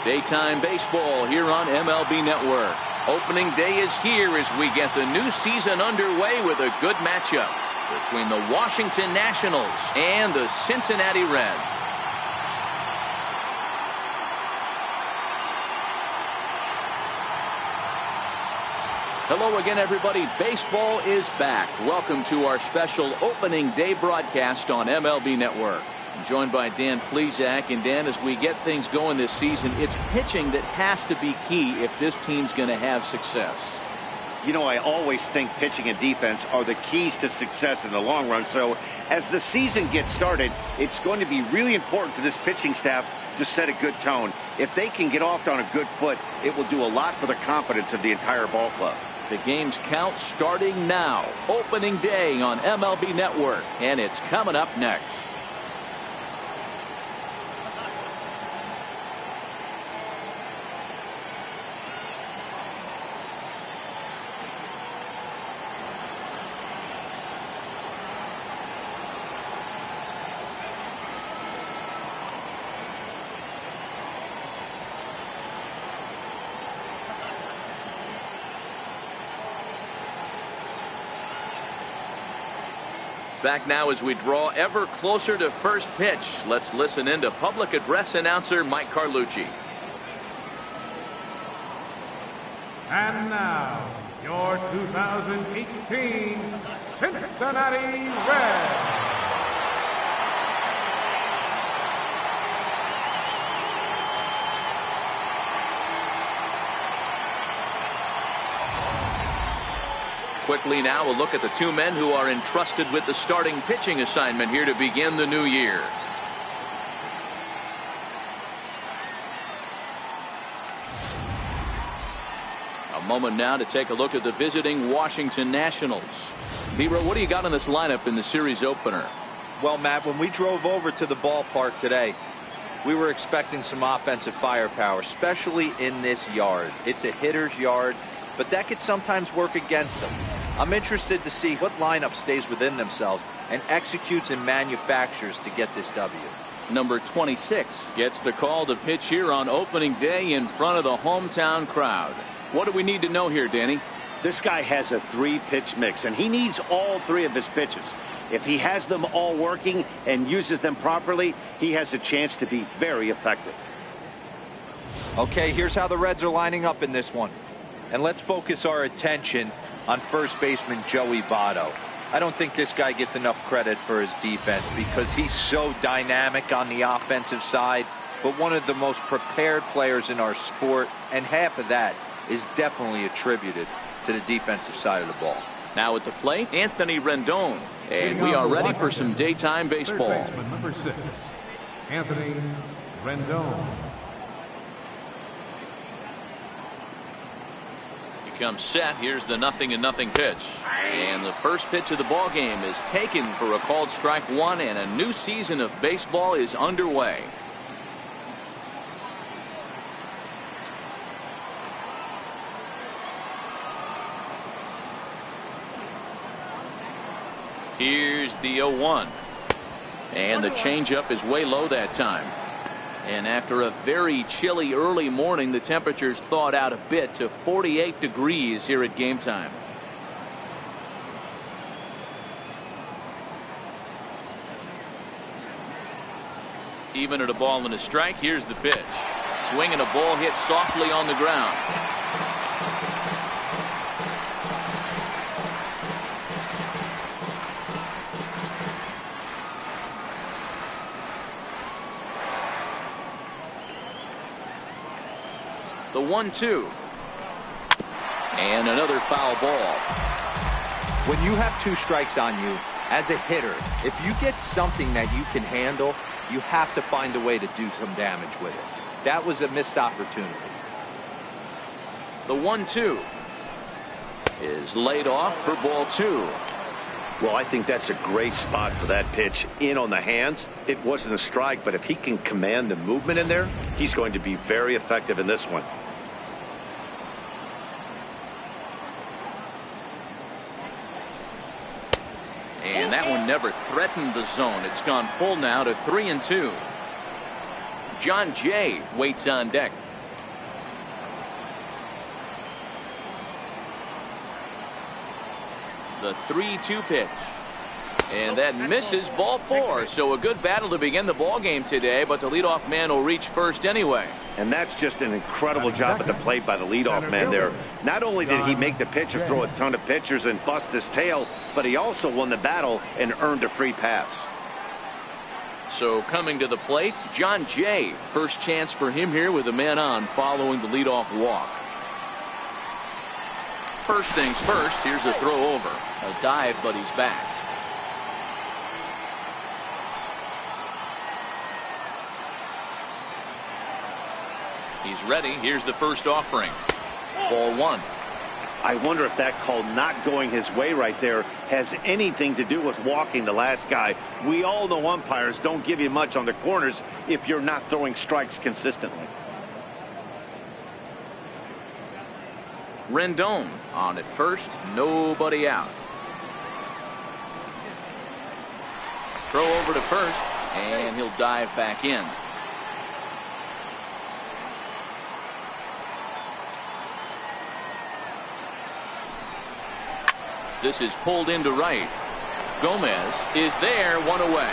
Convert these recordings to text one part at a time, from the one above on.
Daytime baseball here on MLB Network. Opening day is here as we get the new season underway with a good matchup between the Washington Nationals and the Cincinnati Reds. Hello again, everybody. Baseball is back. Welcome to our special opening day broadcast on MLB Network. I'm joined by Dan Plesac. And Dan, as we get things going this season, it's pitching that has to be key if this team's going to have success. You know, I always think pitching and defense are the keys to success in the long run. So as the season gets started, it's going to be really important for this pitching staff to set a good tone. If they can get off on a good foot, it will do a lot for the confidence of the entire ball club. The game's count starting now. Opening day on MLB Network, and it's coming up next. Back now as we draw ever closer to first pitch. Let's listen in to public address announcer Mike Carlucci. And now, your 2018 Cincinnati Reds. Quickly now, a look at the two men who are entrusted with the starting pitching assignment here to begin the new year. A moment now to take a look at the visiting Washington Nationals. Hero, what do you got on this lineup in the series opener? Well, Matt, when we drove over to the ballpark today, we were expecting some offensive firepower, especially in this yard. It's a hitter's yard, but that could sometimes work against them. I'm interested to see what lineup stays within themselves and executes and manufactures to get this W. Number 26 gets the call to pitch here on opening day in front of the hometown crowd. What do we need to know here, Danny? This guy has a three-pitch mix, and he needs all three of his pitches. If he has them all working and uses them properly, he has a chance to be very effective. Okay, here's how the Reds are lining up in this one. And let's focus our attention on first baseman Joey Votto. I don't think this guy gets enough credit for his defense because he's so dynamic on the offensive side, but one of the most prepared players in our sport, and half of that is definitely attributed to the defensive side of the ball. Now at the plate, Anthony Rendon, and we are ready for some daytime baseball. Third baseman, number 6, Anthony Rendon. Comes set. Here's the 0-0 pitch, and the first pitch of the ball game is taken for a called strike one, and a new season of baseball is underway. Here's the 0-1, and the changeup is way low that time. And after a very chilly early morning, the temperatures thawed out a bit to 48 degrees here at game time. Even at a ball and a strike, here's the pitch. Swing and a ball hit softly on the ground. The 1-2. And another foul ball. When you have two strikes on you, as a hitter, if you get something that you can handle, you have to find a way to do some damage with it. That was a missed opportunity. The 1-2 is laid off for ball 2. Well, I think that's a great spot for that pitch in on the hands. It wasn't a strike, but if he can command the movement in there, he's going to be very effective in this one. And that one never threatened the zone. It's gone full now to 3-2. John Jay waits on deck. The 3-2 pitch. And that misses, ball 4. So a good battle to begin the ball game today, but the leadoff man will reach first anyway. And that's just an incredible job at the plate by the leadoff man there. Not only did he make the pitch or throw a ton of pitchers and bust his tail, but he also won the battle and earned a free pass. So coming to the plate, John Jay. First chance for him here with a man on following the leadoff walk. First things first, here's a throw over. A dive, but he's back. He's ready. Here's the first offering. Ball 1. I wonder if that call not going his way right there has anything to do with walking the last guy. We all know umpires don't give you much on the corners if you're not throwing strikes consistently. Rendon on at first. Nobody out. Throw over to first, and he'll dive back in. This is pulled into right. Gomez is there, 1 away.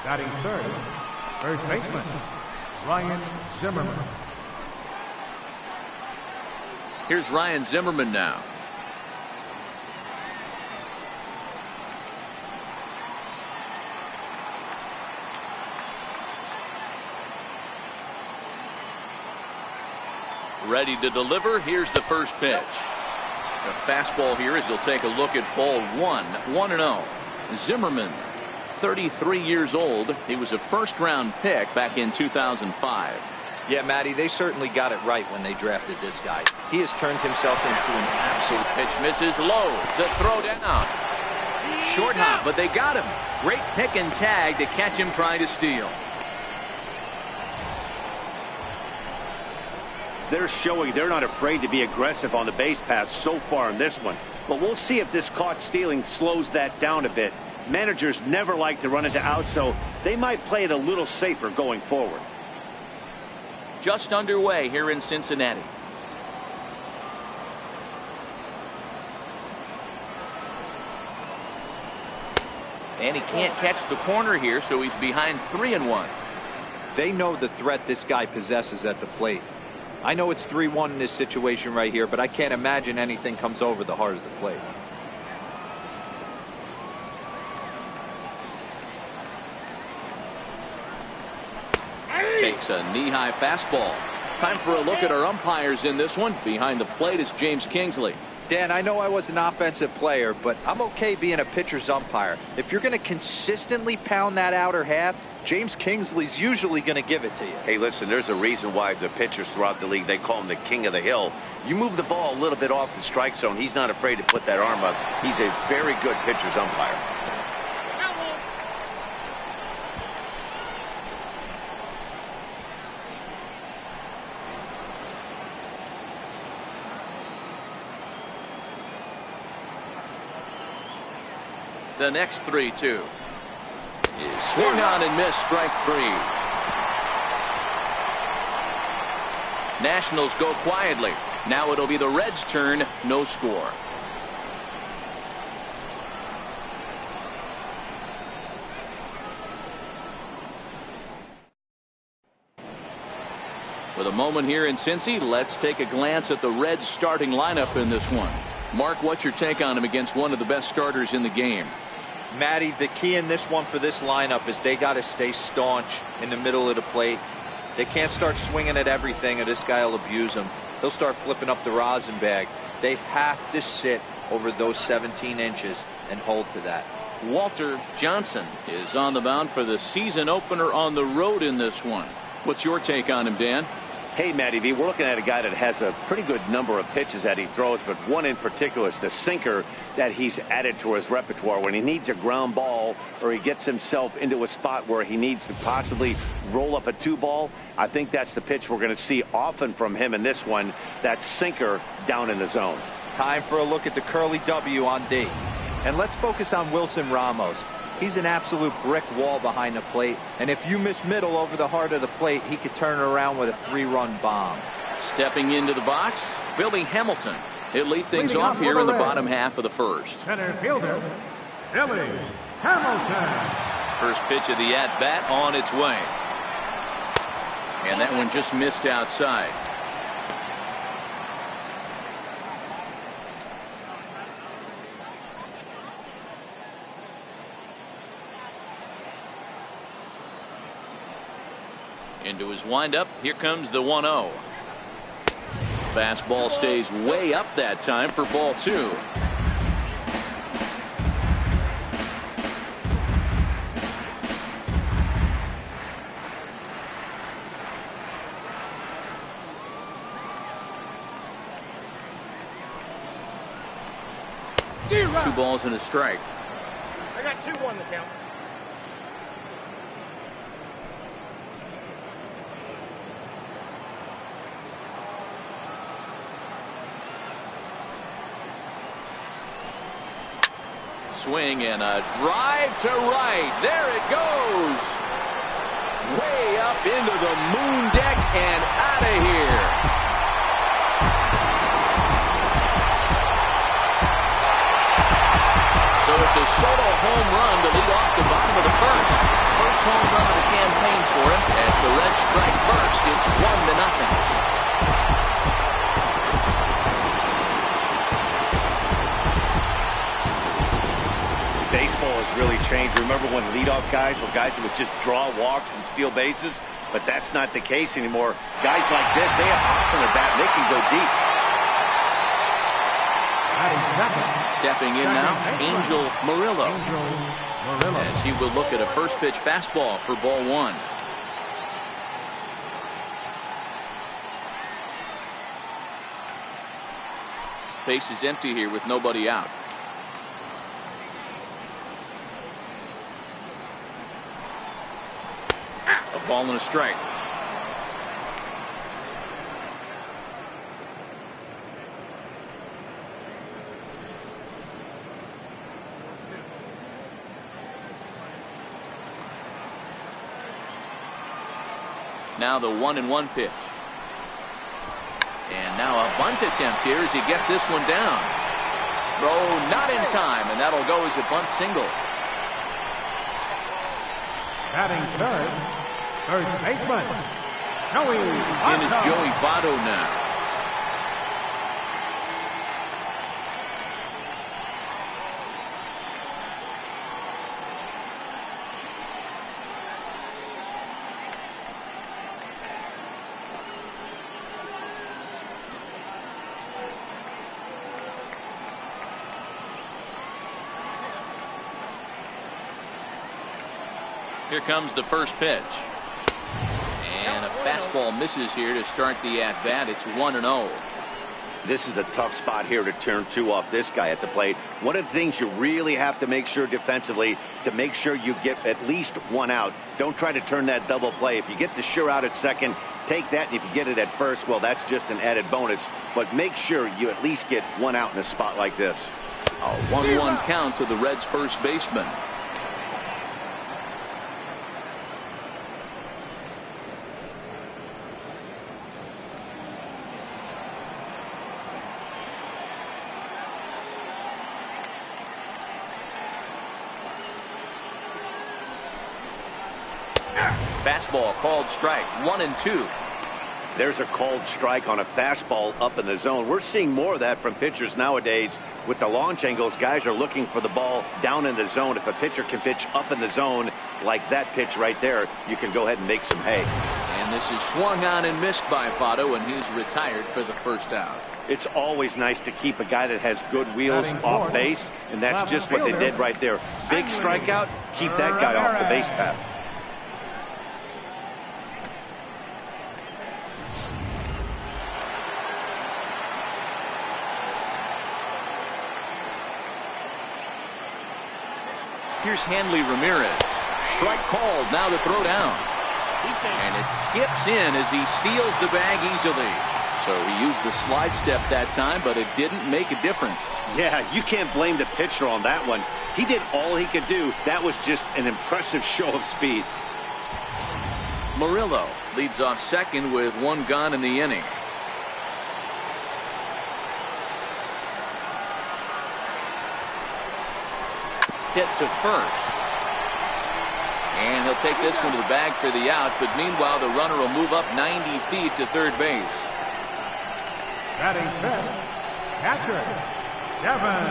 Batting third, first baseman, Ryan Zimmerman. Here's Ryan Zimmerman now. Ready to deliver. Here's the first pitch. The fastball here as he'll take a look at ball 1. 1-0. Zimmerman, 33 years old. He was a first-round pick back in 2005. Yeah, Matty, they certainly got it right when they drafted this guy. He has turned himself into an absolute. Pitch misses low. The throw down. Short hop, but they got him. Great pick and tag to catch him trying to steal. They're showing they're not afraid to be aggressive on the base paths so far in this one. But we'll see if this caught stealing slows that down a bit. Managers never like to run into outs, so they might play it a little safer going forward. Just underway here in Cincinnati. And he can't catch the corner here, so he's behind 3-1. They know the threat this guy possesses at the plate. I know it's 3-1 in this situation right here, but I can't imagine anything comes over the heart of the plate. Takes a knee-high fastball. Time for a look at our umpires in this one. Behind the plate is James Kingsley. Dan, I know I was an offensive player, but I'm okay being a pitcher's umpire. If you're going to consistently pound that outer half, James Kingsley's usually going to give it to you. Hey, listen, there's a reason why the pitchers throughout the league, they call him the king of the hill. You move the ball a little bit off the strike zone, he's not afraid to put that arm up. He's a very good pitcher's umpire. The next 3-2 is swung on and missed, strike 3. Nationals go quietly. Now it'll be the Reds' turn. No score. With a moment here in Cincy, let's take a glance at the Reds' starting lineup in this one. Mark, what's your take on him against one of the best starters in the game? Matty, the key in this one for this lineup is they got to stay staunch in the middle of the plate. They can't start swinging at everything or this guy will abuse them. He'll start flipping up the rosin bag. They have to sit over those 17 inches and hold to that. Walter Johnson is on the mound for the season opener on the road in this one. What's your take on him, Dan? Hey, Matty V, we're looking at a guy that has a pretty good number of pitches that he throws, but one in particular is the sinker that he's added to his repertoire. When he needs a ground ball or he gets himself into a spot where he needs to possibly roll up a 2-ball, I think that's the pitch we're going to see often from him in this one, that sinker down in the zone. Time for a look at the curly W on D. And let's focus on Wilson Ramos. He's an absolute brick wall behind the plate, and if you miss middle over the heart of the plate, he could turn it around with a 3-run bomb. Stepping into the box, Billy Hamilton. He'll lead things off here in the bottom half of the first. Center fielder, Billy Hamilton. First pitch of the at-bat on its way. And that one just missed outside. Into his windup. Here comes the 1-0. Fastball stays way up that time for ball 2. Two balls and a strike. I got 2-1 the count. Swing and a drive to right. There it goes. Way up into the moon deck and out of here. So it's a solo home run to lead off the bottom of the first. First home run of the campaign for him as the Reds strike first. It's 1-0. Baseball has really changed. Remember when leadoff guys were guys who would just draw walks and steal bases? But that's not the case anymore. Guys like this, they have pop in the bat. They can go deep. Stepping in now, Angel Murillo. As he will look at a first pitch fastball for ball 1. Base is empty here with nobody out. A ball and a strike. Now the 1-1 pitch. And now a bunt attempt here as he gets this one down. Throw not in time, and that'll go as a bunt single. Batting third, first baseman, Joey Votto. In is Joey Votto now. Here comes the first pitch. And a fastball misses here to start the at-bat. It's 1-0. This is a tough spot here to turn 2 off this guy at the plate. One of the things you really have to make sure defensively to make sure you get at least 1 out. Don't try to turn that double play. If you get the sure out at second, take that, and if you get it at first, well, that's just an added bonus. But make sure you at least get 1 out in a spot like this. A 1-1 count to the Reds' first baseman. Fastball called strike. 1-2. There's a called strike on a fastball up in the zone. We're seeing more of that from pitchers nowadays. With the launch angles, guys are looking for the ball down in the zone. If a pitcher can pitch up in the zone like that pitch right there, you can go ahead and make some hay. And this is swung on and missed by Votto, and he's retired for the first out. It's always nice to keep a guy that has good wheels off base, and that's just what they did right there. Big strikeout, keep that guy off the base path. Here's Hanley Ramirez. Strike called. Now the throw down. And it skips in as he steals the bag easily. So he used the slide step that time, but it didn't make a difference. Yeah, you can't blame the pitcher on that one. He did all he could do. That was just an impressive show of speed. Murillo leads off second with 1 gone in the inning. hit to first. And he'll take this one to the bag for the out, but meanwhile the runner will move up 90 feet to third base. Batting fifth, catcher, Devin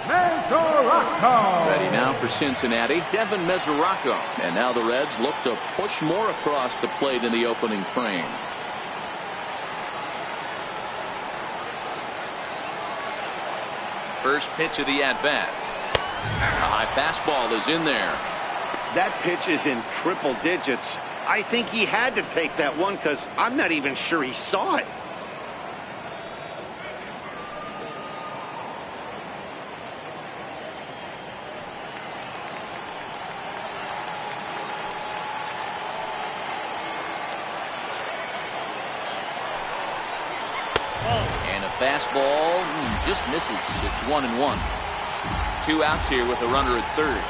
Mesoraco. Ready now for Cincinnati, Devin Mesoraco. And now the Reds look to push more across the plate in the opening frame. First pitch of the at-bat. A high fastball is in there. That pitch is in triple digits. I think he had to take that one because I'm not even sure he saw it. And a fastball just misses. It's 1-1. 2 outs here with a runner at third.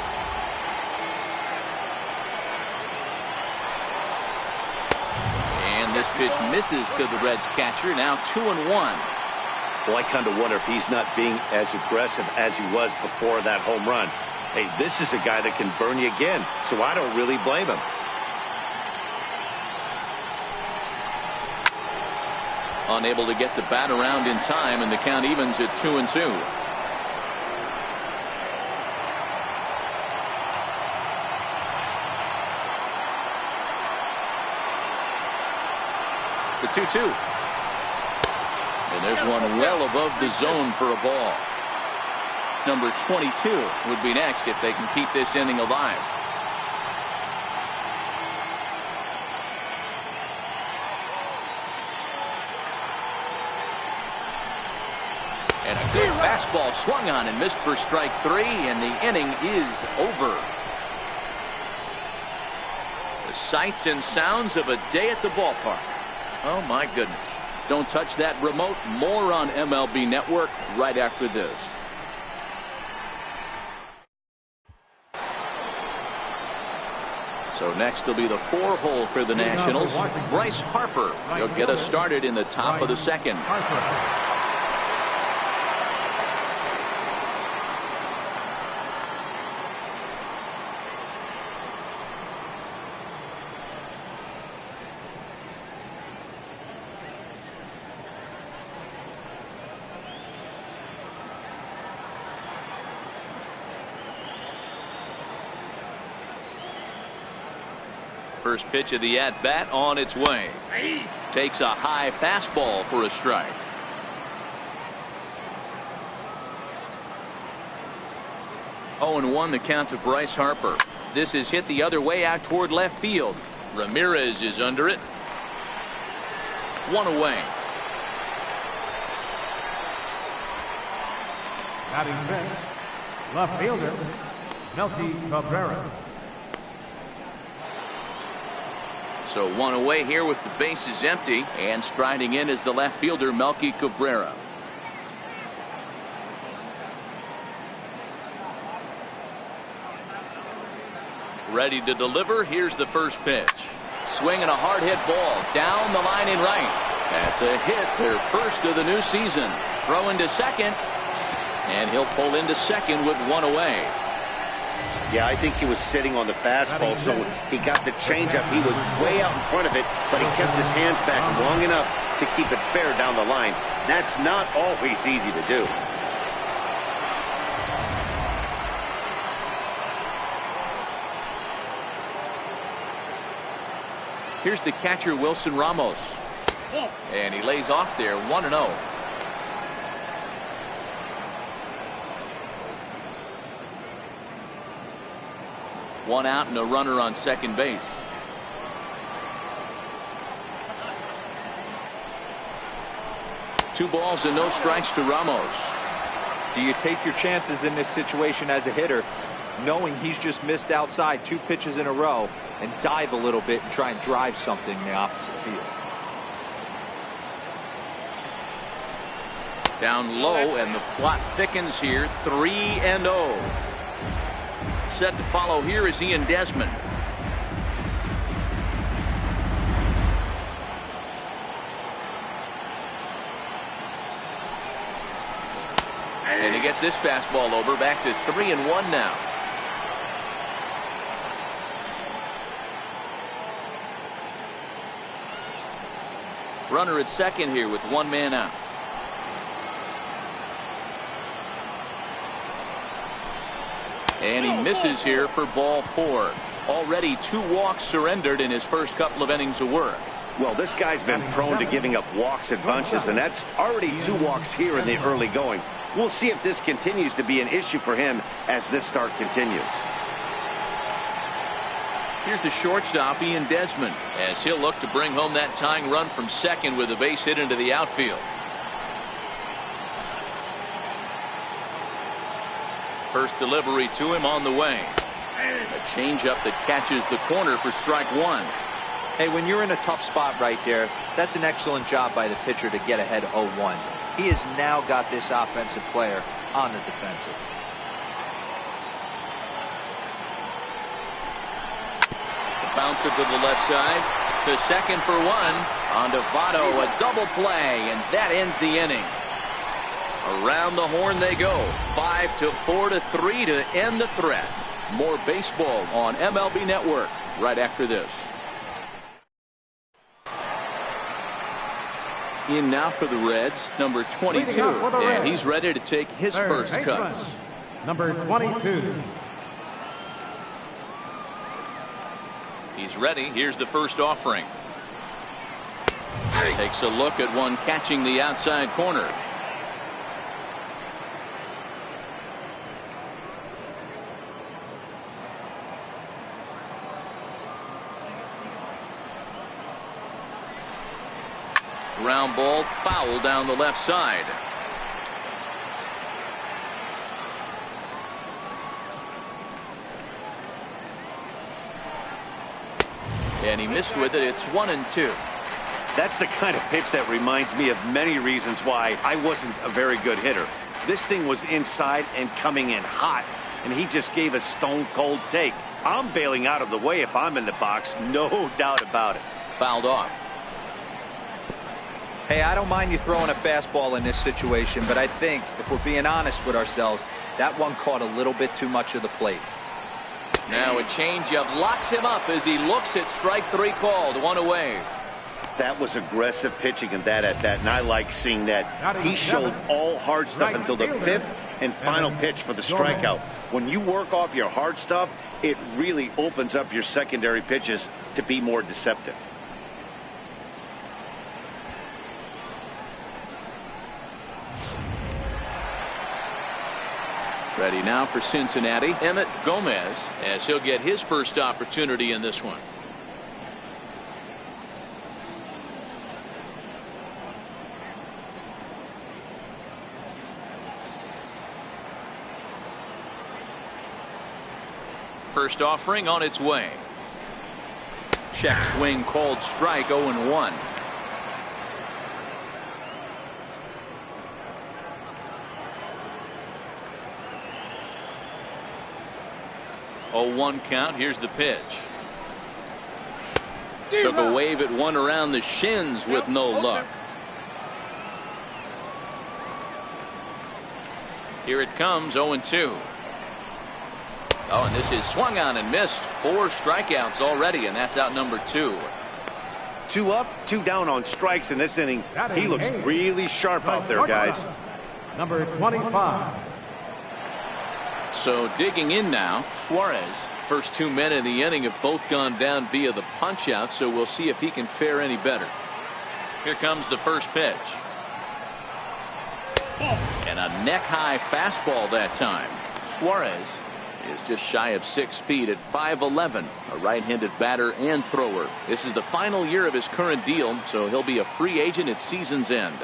And this pitch misses to the Reds catcher. Now 2-1. Well, I kind of wonder if he's not being as aggressive as he was before that home run. Hey, this is a guy that can burn you again, so I don't really blame him. Unable to get the bat around in time, and the count evens at 2-2. The 2-2. And there's one well above the zone for a ball. Number 22 would be next if they can keep this inning alive. And a good fastball swung on and missed for strike 3, and the inning is over. The sights and sounds of a day at the ballpark. Oh my goodness. Don't touch that remote. More on MLB Network right after this. So next will be the 4-hole for the Nationals. Bryce Harper. He'll get us started in the top of the second. First pitch of the at-bat on its way. Takes a high fastball for a strike. Oh, and 1 the count to Bryce Harper. This is hit the other way out toward left field. Ramirez is under it. 1 away. Batting fifth, left fielder, Melky Cabrera. So 1 away here with the bases empty, and striding in is the left fielder Melky Cabrera. Ready to deliver. Here's the first pitch. Swinging a hard hit ball down the line in right. That's a hit, their first of the new season. Throw into second, and he'll pull into second with 1 away. Yeah, I think he was sitting on the fastball, so he got the changeup. He was way out in front of it, but he kept his hands back long enough to keep it fair down the line. That's not always easy to do. Here's the catcher, Wilson Ramos. And he lays off there, 1-0. One out and a runner on second base. Two balls and no strikes to Ramos. Do you take your chances in this situation as a hitter, knowing he's just missed outside 2 pitches in a row, and dive a little bit and try and drive something in the opposite field? Down low, and the plot thickens here. 3-0. Set to follow here is Ian Desmond. And he gets this fastball over. Back to 3-1 now. Runner at second here with one man out. And he misses here for ball 4. Already 2 walks surrendered in his first couple of innings of work. Well, this guy's been prone to giving up walks in bunches, and that's already 2 walks here in the early going. We'll see if this continues to be an issue for him as this start continues. Here's the shortstop, Ian Desmond, as he'll look to bring home that tying run from second with a base hit into the outfield. First delivery to him on the way. A changeup that catches the corner for strike 1. Hey, when you're in a tough spot right there, that's an excellent job by the pitcher to get ahead 0-1. He has now got this offensive player on the defensive. Bouncer to the left side. To second for 1. On to Votto, a double play, and that ends the inning. Around the horn they go. 5-4-3 to end the threat. More baseball on MLB Network right after this. In now for the Reds, number 22, and he's ready to take his first cuts. Number 22. He's ready. Here's the first offering. Takes a look at one catching the outside corner. Ground ball foul down the left side. And he missed with it. It's 1-2. That's the kind of pitch that reminds me of many reasons why I wasn't a very good hitter. This thing was inside and coming in hot, and he just gave a stone-cold take. I'm bailing out of the way if I'm in the box, no doubt about it. Fouled off. Hey, I don't mind you throwing a fastball in this situation, but I think if we're being honest with ourselves, that one caught a little bit too much of the plate. Now a changeup locks him up as he looks at strike 3 called. 1 away. That was aggressive pitching in that at bat, and I like seeing that. He showed all hard stuff until the 5th and final pitch for the strikeout. When you work off your hard stuff, it really opens up your secondary pitches to be more deceptive. Ready now for Cincinnati, Emmett Gomez, as he'll get his first opportunity in this one. First offering on its way. Check swing called strike. 0-1. Oh, 1 count. Here's the pitch. Took a wave at one around the shins with no luck. Here it comes. 0-2. Oh, and this is swung on and missed. 4 strikeouts already, and that's out number 2. 2 up, 2 down on strikes in this inning. He looks really sharp out there, guys. Number 25. So digging in now, Suarez. First 2 men in the inning have both gone down via the punch out, so we'll see if he can fare any better. Here comes the first pitch. And a neck high fastball that time. Suarez is just shy of 6 feet at 5'11", a right-handed batter and thrower. This is the final year of his current deal, so he'll be a free agent at season's end.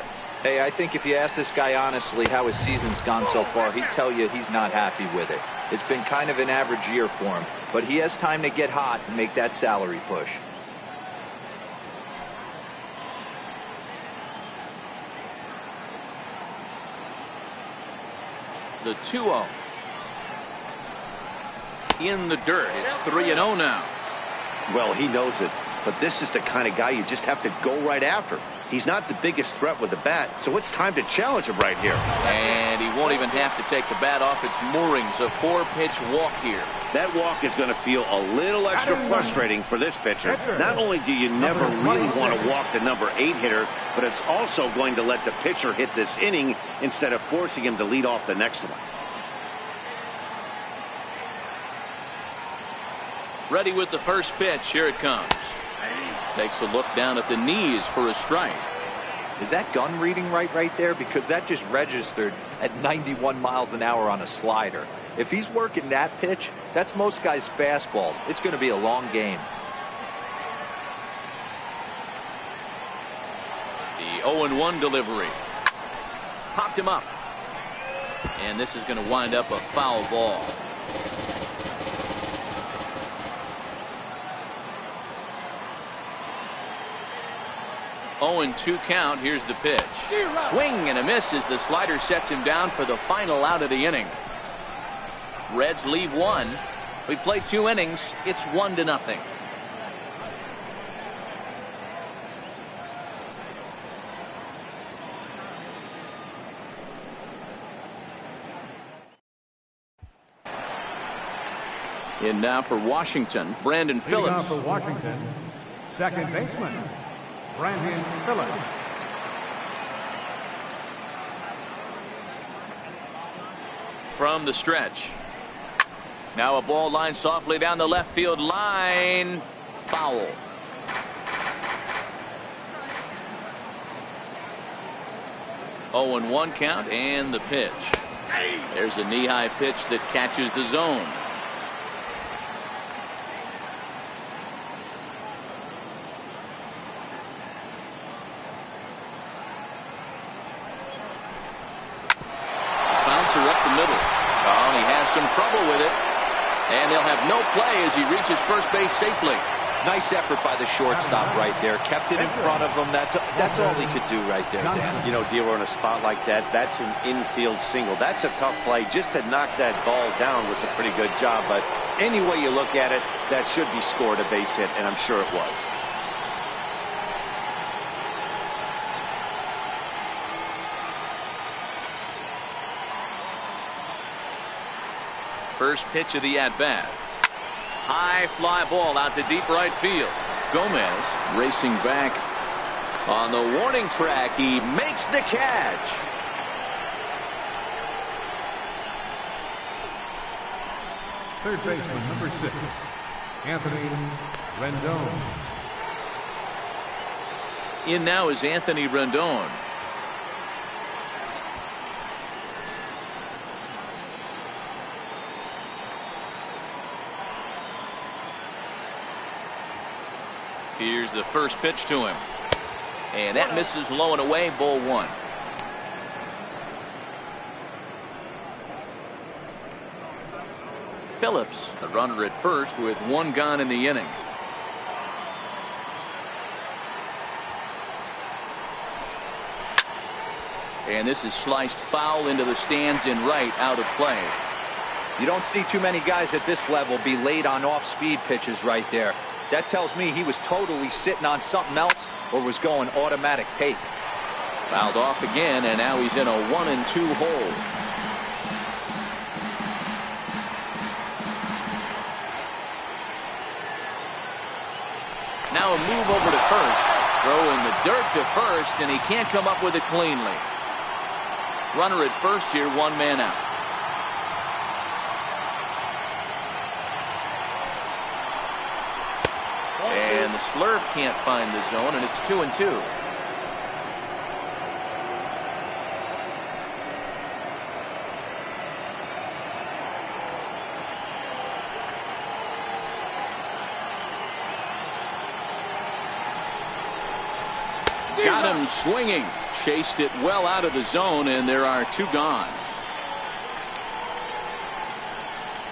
Hey, I think if you ask this guy honestly how his season's gone so far, he'd tell you he's not happy with it. It's been kind of an average year for him, but he has time to get hot and make that salary push. The 2-0. In the dirt. It's 3-0 now. Well, he knows it, but this is the kind of guy you just have to go right after. He's not the biggest threat with the bat, so it's time to challenge him right here. And he won't even have to take the bat off its moorings. A 4-pitch walk here. That walk is going to feel a little extra frustrating for this pitcher. Not only do you never really want to walk the number 8 hitter, but it's also going to let the pitcher hit this inning instead of forcing him to lead off the next one. Ready with the first pitch. Here it comes. Takes a look down at the knees for a strike. Is that gun reading right there? Because that just registered at 91 miles an hour on a slider. If he's working that pitch, that's most guys' fastballs. It's going to be a long game. The 0-1 delivery. Popped him up. And this is going to wind up a foul ball. 0-2 count. Here's the pitch. Swing and a miss as the slider sets him down for the final out of the inning. Reds leave one. We play 2 innings. It's 1-0. And now for Washington, Brandon Phillips. For Washington, second baseman, Brandon Phillips. From the stretch. Now a ball lined softly down the left field line. Foul. Oh, and 1 count and the pitch. There's a knee-high pitch that catches the zone. Bouncer up the middle. Oh, and he has some trouble with it. And he'll have no play as he reaches first base safely. Nice effort by the shortstop right there. Kept it in front of him. That's all he could do right there, Dan. You know, Dealer, in a spot like that, that's an infield single. That's a tough play. Just to knock that ball down was a pretty good job. But any way you look at it, that should be scored a base hit, and I'm sure it was. First pitch of the at-bat. High fly ball out to deep right field. Gomez racing back on the warning track. He makes the catch. Third baseman, number 6, Anthony Rendon. In now is Anthony Rendon. Here's the first pitch to him. And that misses low and away, ball 1. Phillips, a runner at first with 1 gone in the inning. And this is sliced foul into the stands in right, out of play. You don't see too many guys at this level be late on off-speed pitches right there. That tells me he was totally sitting on something else or was going automatic take. Fouled off again, and now he's in a 1-2 hole. Now a move over to first. Throw in the dirt to first, and he can't come up with it cleanly. Runner at first here, 1 man out. And the slurve can't find the zone, and it's 2-2. Got him swinging. Chased it well out of the zone, and there are 2 gone.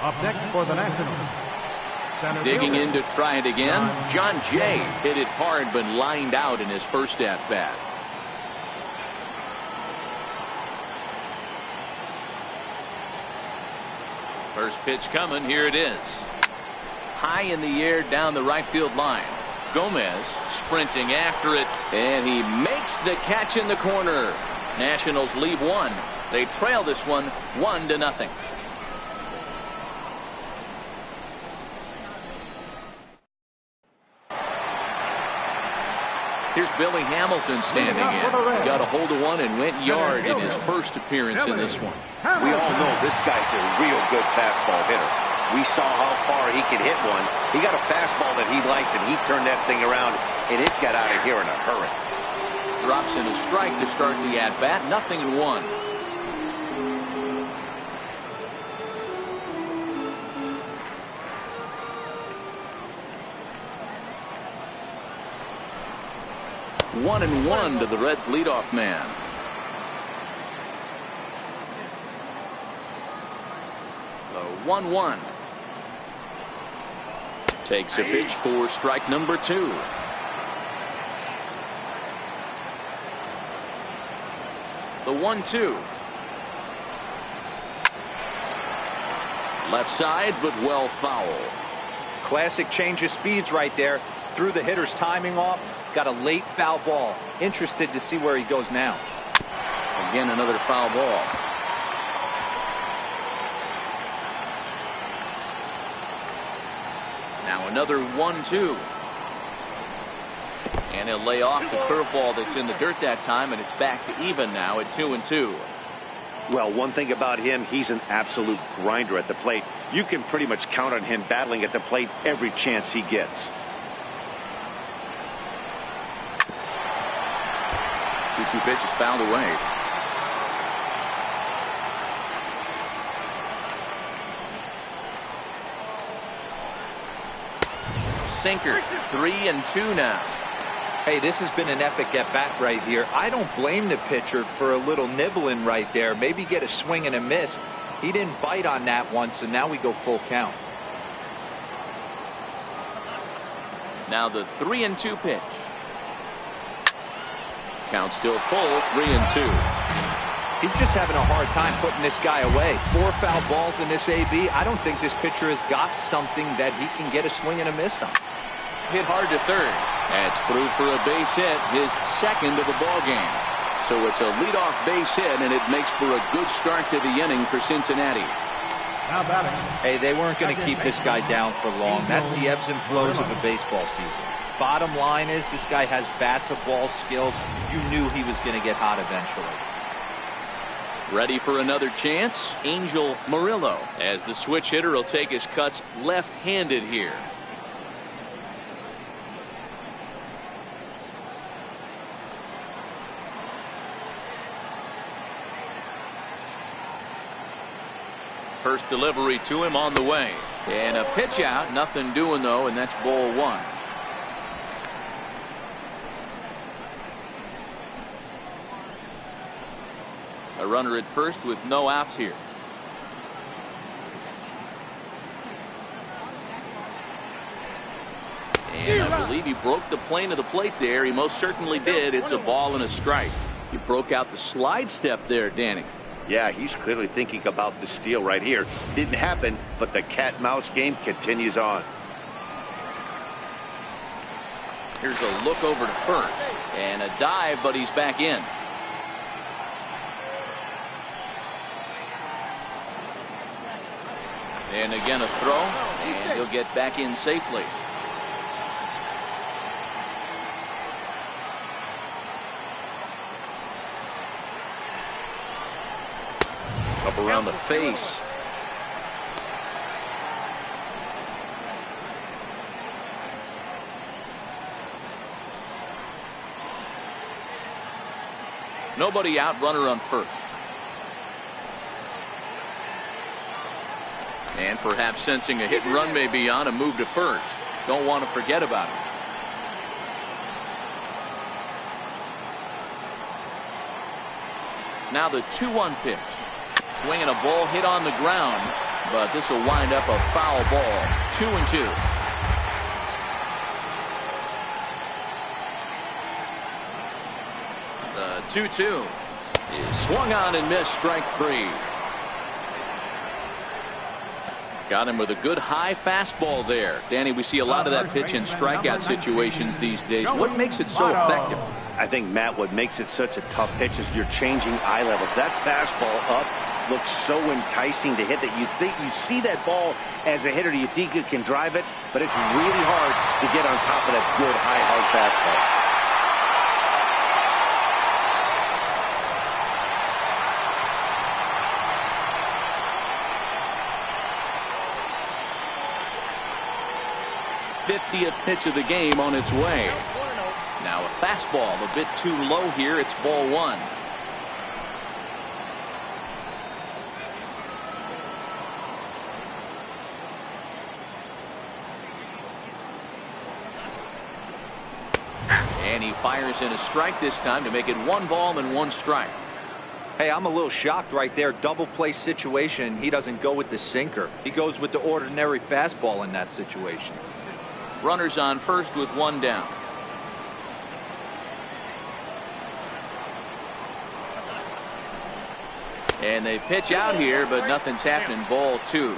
Up next for the Nationals. Digging in to try it again. John Jay hit it hard but lined out in his first at-bat. First pitch coming. Here it is. High in the air down the right field line. Gomez sprinting after it, and he makes the catch in the corner. Nationals leave 1. They trail this one 1-0. Here's Billy Hamilton standing in. Got a hold of one and went yard in his first appearance in this one. We all know this guy's a real good fastball hitter. We saw how far he could hit one. He got a fastball that he liked, and he turned that thing around, and it got out of here in a hurry. Drops in a strike to start the at-bat. 0-1. One and one to the Reds leadoff man. The 1-1. Takes a pitch for strike number 2. The 1-2. Left side, but well foul. Classic change of speeds right there. Threw the hitter's timing off. Got a late foul ball. Interested to see where he goes now. Again, another foul ball. Now another 1-2. And he'll lay off the curveball that's in the dirt that time, and it's back to even now at 2-2. Well, one thing about him, he's an absolute grinder at the plate. You can pretty much count on him battling at the plate every chance he gets. 2-2 pitch is fouled away. Sinker. 3-2 now. Hey, this has been an epic at-bat right here. I don't blame the pitcher for a little nibbling right there. Maybe get a swing and a miss. He didn't bite on that once, and now we go full count. Now the 3-2 pitch. Count still full. 3-2. He's just having a hard time putting this guy away. 4 foul balls in this AB. I don't think this pitcher has got something that he can get a swing and a miss on. Hit hard to third. That's through for a base hit, his second of the ball game. So it's a leadoff base hit, and it makes for a good start to the inning for Cincinnati. Now batting. Hey, they weren't going to keep this guy down for long. That's the ebbs and flows of a baseball season. Bottom line is this guy has bat-to-ball skills. You knew he was going to get hot eventually. Ready for another chance? Angel Murillo, as the switch hitter, will take his cuts left-handed here. First delivery to him on the way. And a pitch out. Nothing doing, though, and that's ball 1. A runner at first with no outs here. And I believe he broke the plane of the plate there. He most certainly did. It's a ball and a strike. He broke out the slide step there, Danny. Yeah, he's clearly thinking about the steal right here. Didn't happen, but the cat-mouse game continues on. Here's a look over to first. And a dive, but he's back in. And again a throw, and he'll get back in safely. Up around the face. Nobody out, runner on first. And perhaps sensing a hit and run may be on, a move to first. Don't want to forget about it. Now the 2-1 pitch. Swinging a ball hit on the ground, but this will wind up a foul ball. 2-2. The 2-2 is swung on and missed. Strike 3. Got him with a good high fastball there. Danny, we see a lot of that pitch in strikeout situations these days. What makes it so effective? I think, Matt, what makes it such a tough pitch is you're changing eye levels. That fastball up looks so enticing to hit that you think you see that ball as a hitter, you think you can drive it, but it's really hard to get on top of that good high hard fastball. 50th pitch of the game on its way. Now a fastball a bit too low here. It's ball one. And he fires in a strike this time to make it 1 ball and 1 strike. Hey, I'm a little shocked right there. Double play situation. He doesn't go with the sinker. He goes with the ordinary fastball in that situation. Runners on first with 1 down. And they pitch out here, but nothing's happening. Ball 2.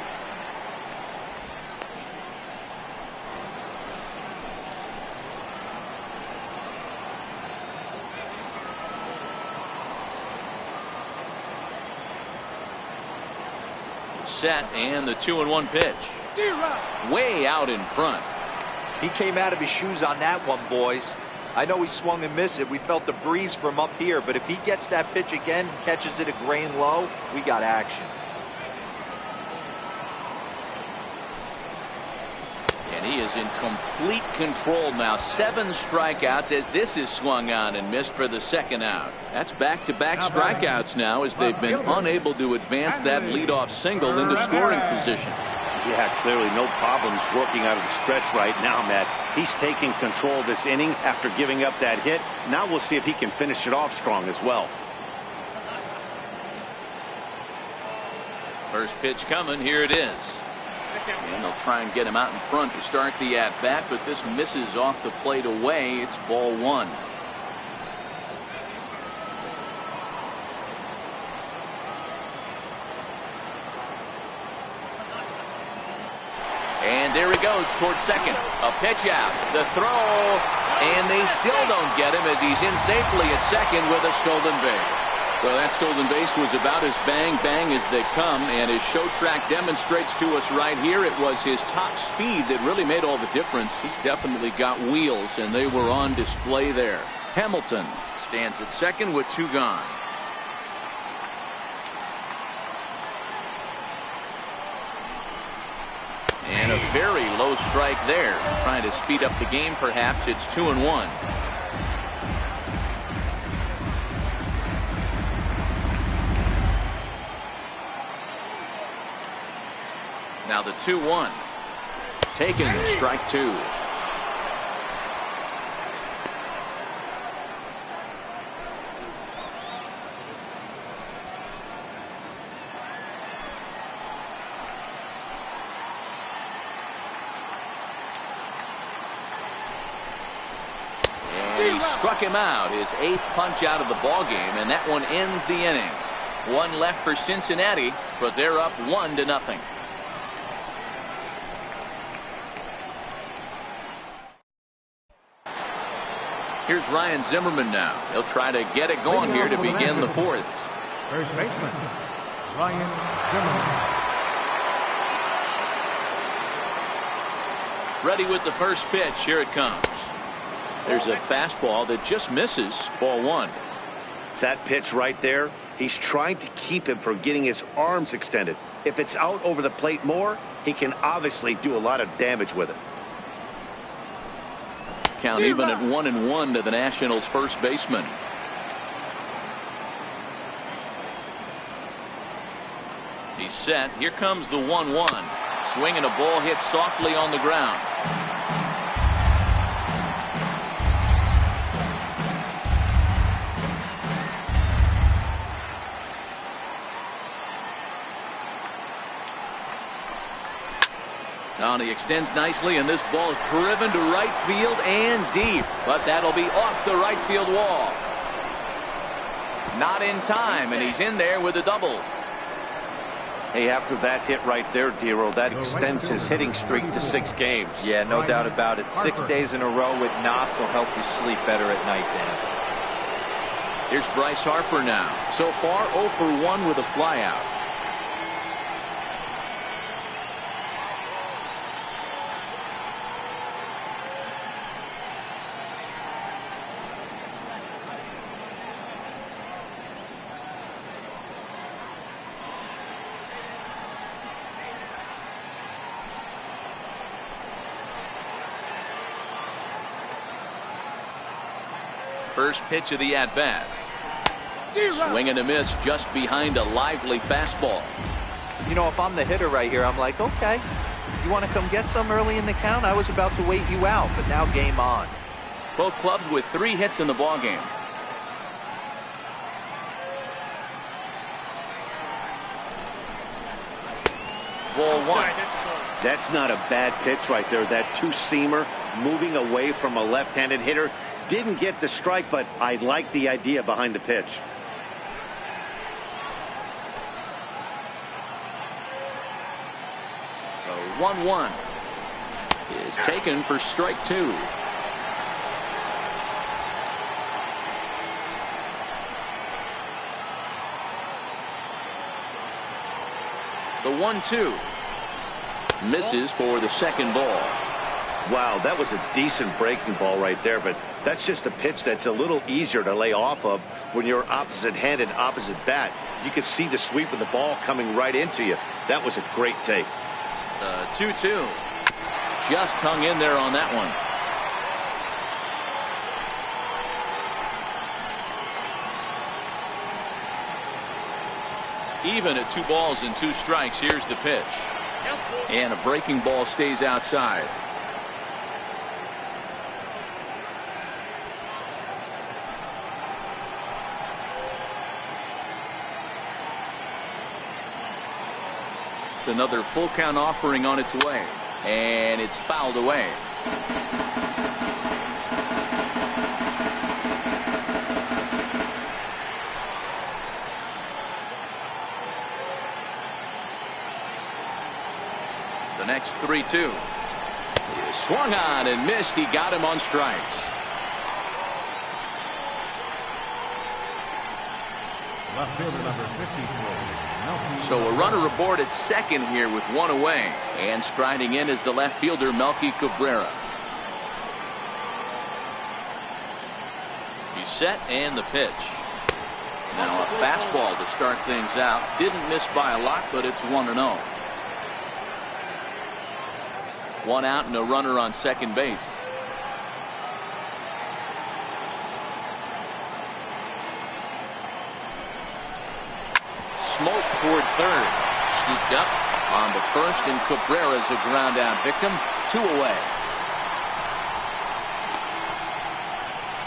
Set, and the 2-1 pitch. Way out in front. He came out of his shoes on that one, boys. I know he swung and missed it. We felt the breeze from up here, but if he gets that pitch again and catches it a grain low, we got action. And he is in complete control now. 7 strikeouts as this is swung on and missed for the 2nd out. That's back-to-back strikeouts now as they've been unable to advance that leadoff single into scoring position. Yeah, clearly no problems working out of the stretch right now, Matt. He's taking control of this inning after giving up that hit. Now we'll see if he can finish it off strong as well. First pitch coming. Here it is. And they'll try and get him out in front to start the at-bat, but this misses off the plate away. It's ball 1. And there he goes towards second. A pitch out. The throw. And they still don't get him as he's in safely at second with a stolen base. Well, that stolen base was about as bang-bang as they come, and his show track demonstrates to us right here it was his top speed that really made all the difference. He's definitely got wheels, and they were on display there. Hamilton stands at second with 2 gone. And a very low strike there. Trying to speed up the game, perhaps. It's 2-1. Now the 2-1. Taken, strike 2. And he struck him out, his 8th punch out of the ball game, and that one ends the inning. 1 left for Cincinnati, but they're up 1-0. Here's Ryan Zimmerman now. He'll try to get it going here to begin the 4th. First baseman, Ryan Zimmerman. Ready with the first pitch. Here it comes. There's a fastball that just misses. Ball 1. That pitch right there, he's trying to keep him from getting his arms extended. If it's out over the plate more, he can obviously do a lot of damage with it. Count even at 1-1 to the Nationals' first baseman. He's set. Here comes the 1-1. Swing and a ball hit softly on the ground. He extends nicely, and this ball is driven to right field and deep, but that'll be off the right field wall. Not in time, and he's in there with a double. Hey, after that hit right there, Dero, that extends his hitting streak to 6 games. Yeah, no doubt about it. 6 days in a row with knocks will help you sleep better at night, Dan. Here's Bryce Harper now. So far, 0 for 1 with a flyout. First pitch of the at-bat. Swing and a miss just behind a lively fastball. You know, if I'm the hitter right here, I'm like, okay, you want to come get some early in the count? I was about to wait you out, but now game on. Both clubs with 3 hits in the ballgame. Ball 1. That's not a bad pitch right there. That two-seamer moving away from a left-handed hitter. Didn't get the strike, but I like the idea behind the pitch. The 1-1 is taken for strike 2. The 1-2 misses for the second ball. Wow, that was a decent breaking ball right there, but that's just a pitch that's a little easier to lay off of when you're opposite-handed, opposite bat. You can see the sweep of the ball coming right into you. That was a great take. 2-2. Just hung in there on that one. Even at 2 balls and 2 strikes. Here's the pitch. And a breaking ball stays outside. Another full count offering on its way, and it's fouled away. The next 3-2 is swung on and missed. He got him on strikes. Left fielder number 53. So a runner aboard at second here with 1 away, and striding in is the left fielder Melky Cabrera. He's set, and the pitch. Now a fastball to start things out. Didn't miss by a lot, but it's 1-0. 1 out and a runner on second base. Smoke toward third. Scooped up on the first, and Cabrera's a ground out victim. 2 away.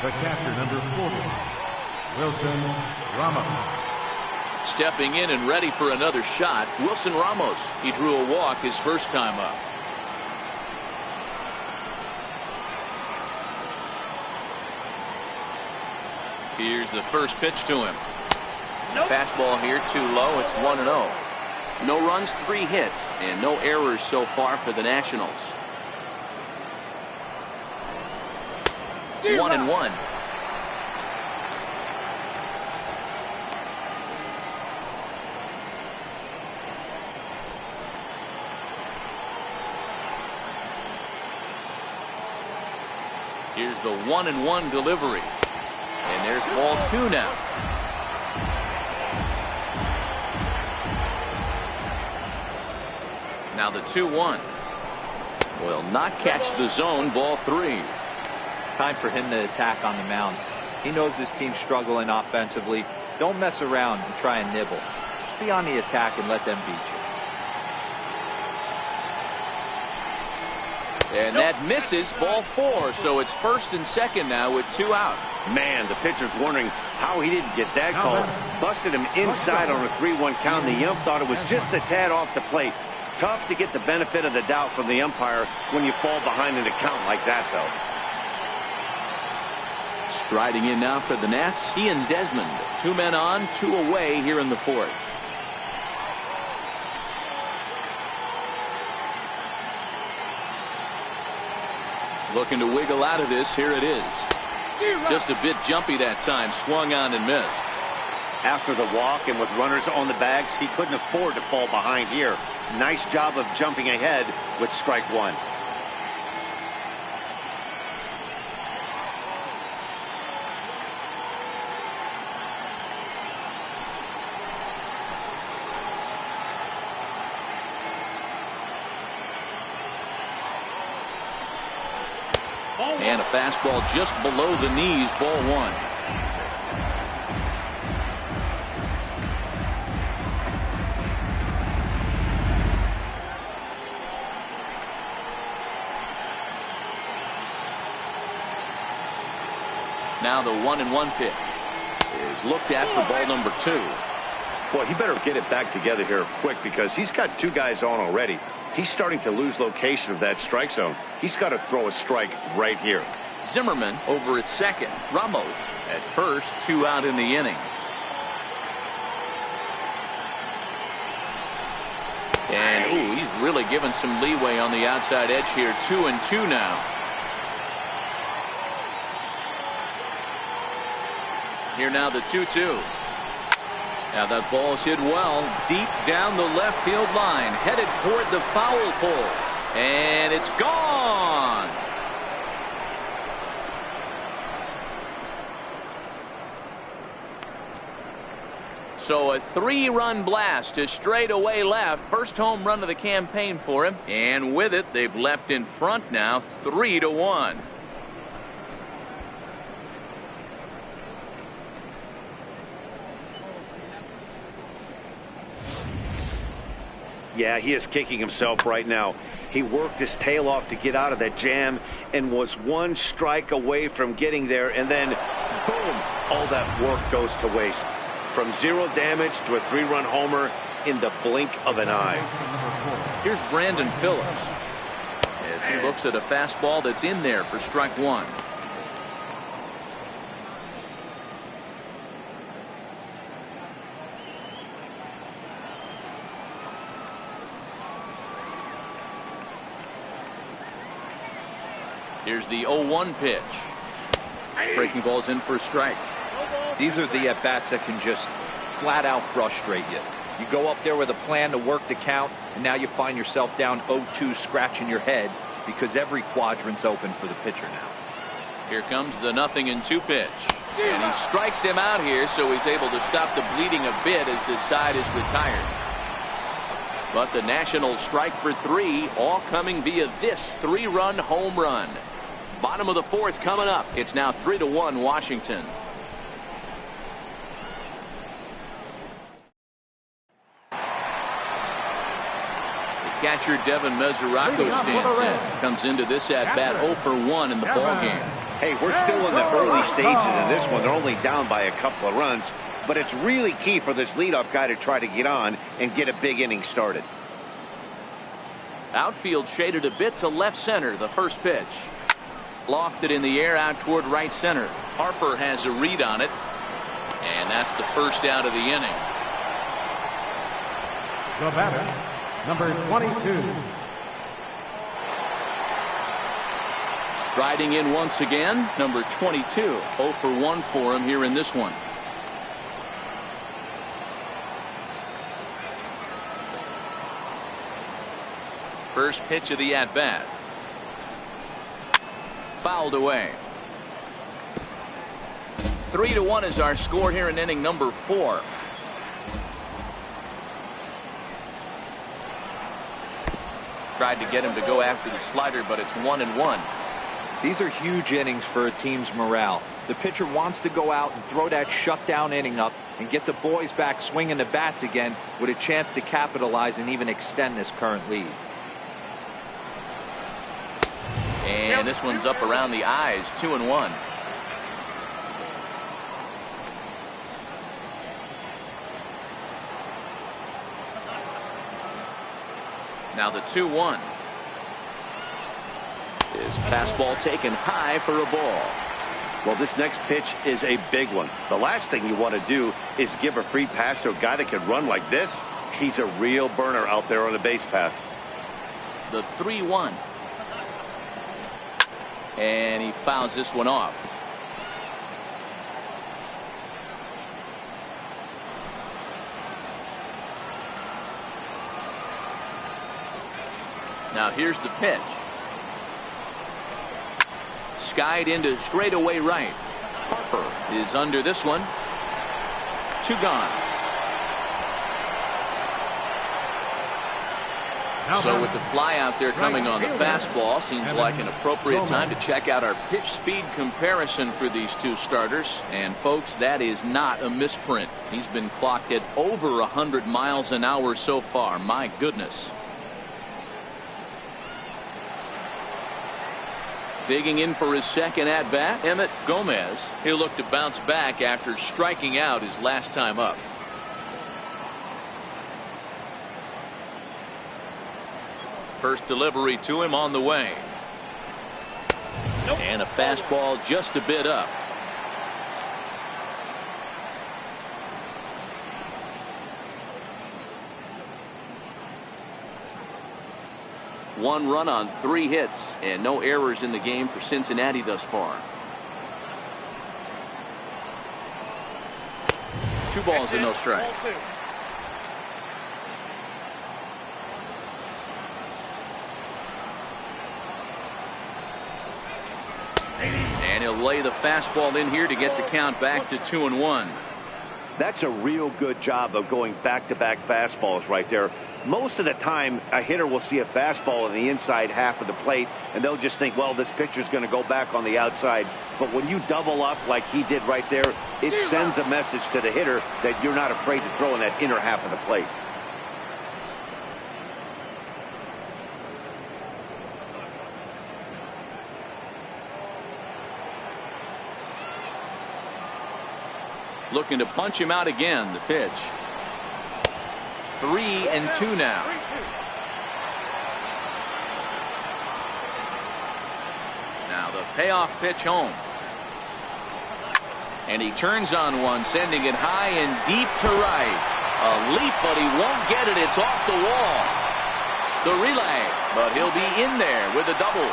The catcher, number 40, Wilson Ramos. Stepping in and ready for another shot, Wilson Ramos. He drew a walk his first time up. Here's the first pitch to him. Fastball here too low. It's 1-0. No runs, 3 hits, and no errors so far for the Nationals. 1-1. Here's the 1-1 delivery. And there's ball 2 now. Now the 2-1 will not catch the zone. Ball 3. Time for him to attack on the mound. He knows his team's struggling offensively. Don't mess around and try and nibble. Just be on the attack and let them beat you. And that misses. Ball 4. So it's first and second now with 2 out. Man, the pitcher's wondering how he didn't get that call. Busted him inside on a 3-1 count. The ump thought it was just a tad off the plate. Tough to get the benefit of the doubt from the umpire when you fall behind in a count like that, though. Striding in now for the Nats, he and Desmond. 2 men on, 2 away here in the 4th. Looking to wiggle out of this. Here it is. Just a bit jumpy that time. Swung on and missed. After the walk and with runners on the bags, he couldn't afford to fall behind here. Nice job of jumping ahead with strike 1. And a fastball just below the knees, ball one. Now the 1-1 pitch is looked at for ball number 2. Boy, he better get it back together here quick because he's got 2 guys on already. He's starting to lose location of that strike zone. He's got to throw a strike right here. Zimmerman over at second. Ramos at first. 2 out in the inning. And ooh, he's really given some leeway on the outside edge here. 2-2 now. Here now the 2-2. Now that ball's hit well deep down the left field line, headed toward the foul pole, and it's gone. So a 3-run blast to straightaway left. First home run of the campaign for him, and with it they've leapt in front now 3-1. Yeah, he is kicking himself right now. He worked his tail off to get out of that jam and was 1 strike away from getting there, and then boom, all that work goes to waste. From 0 damage to a 3-run homer in the blink of an eye. Here's Brandon Phillips as he looks at a fastball that's in there for strike 1. Here's the 0-1 pitch. Breaking ball's in for a strike. These are the at-bats that can just flat out frustrate you. You go up there with a plan to work the count, and now you find yourself down 0-2 scratching your head because every quadrant's open for the pitcher now. Here comes the 0-2 pitch. And he strikes him out here, so he's able to stop the bleeding a bit as this side is retired. But the Nationals strike for 3, all coming via this 3-run home run. Bottom of the 4th coming up. It's now 3-1 Washington. The catcher Devin Mesoraco stands in. Comes into this at bat 0 for 1 in the ball game. Hey, we're still in the early stages of this one. They're only down by a couple of runs, but it's really key for this leadoff guy to try to get on and get a big inning started. Outfield shaded a bit to left center. The first pitch. Lofted in the air out toward right center. Harper has a read on it, and that's the first out of the inning. The batter, number 22. Riding in once again, number 22. 0 for 1 for him here in this one. First pitch of the at-bat. Fouled away. 3-1 is our score here in inning number 4. Tried to get him to go after the slider, but it's 1-1. These are huge innings for a team's morale. The pitcher wants to go out and throw that shutdown inning up and get the boys back swinging the bats again with a chance to capitalize and even extend this current lead. And this one's up around the eyes. 2-1. Now the 2-1. His fastball taken high for a ball. Well, this next pitch is a big one. The last thing you want to do is give a free pass to a guy that can run like this. He's a real burner out there on the base paths. The 3-1. And he fouls this one off. Now here's the pitch. Skied into straightaway right. Harper is under this one. 2 gone. So with the fly out there coming on the fastball, seems like an appropriate time to check out our pitch speed comparison for these two starters. And folks, that is not a misprint. He's been clocked at over 100 miles an hour so far. My goodness. Digging in for his second at bat, Emmett Gomez. He'll look to bounce back after striking out his last time up. First delivery to him on the way. Nope. And a fastball just a bit up. One run on 3 hits and no errors in the game for Cincinnati thus far. 2 balls and no strikes. And he'll lay the fastball in here to get the count back to 2-1. That's a real good job of going back-to-back fastballs right there. Most of the time, a hitter will see a fastball in the inside half of the plate, and they'll just think, well, this pitcher's going to go back on the outside. But when you double up like he did right there, it sends a message to the hitter that you're not afraid to throw in that inner half of the plate. Looking to punch him out again. The pitch. 3-2 now. Now the payoff pitch home. And he turns on one, sending it high and deep to right. A leap, but he won't get it. It's off the wall. The relay, but he'll be in there with a double.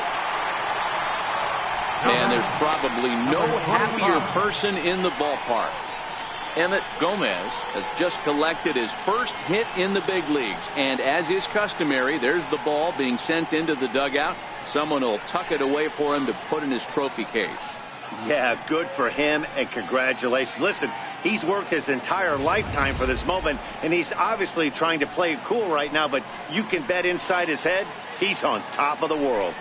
And there's probably no happier person in the ballpark. Emmett Gomez has just collected his first hit in the big leagues, and as is customary, there's the ball being sent into the dugout. Someone will tuck it away for him to put in his trophy case. Yeah, good for him, and congratulations. Listen, he's worked his entire lifetime for this moment, and he's obviously trying to play it cool right now, but you can bet inside his head, he's on top of the world.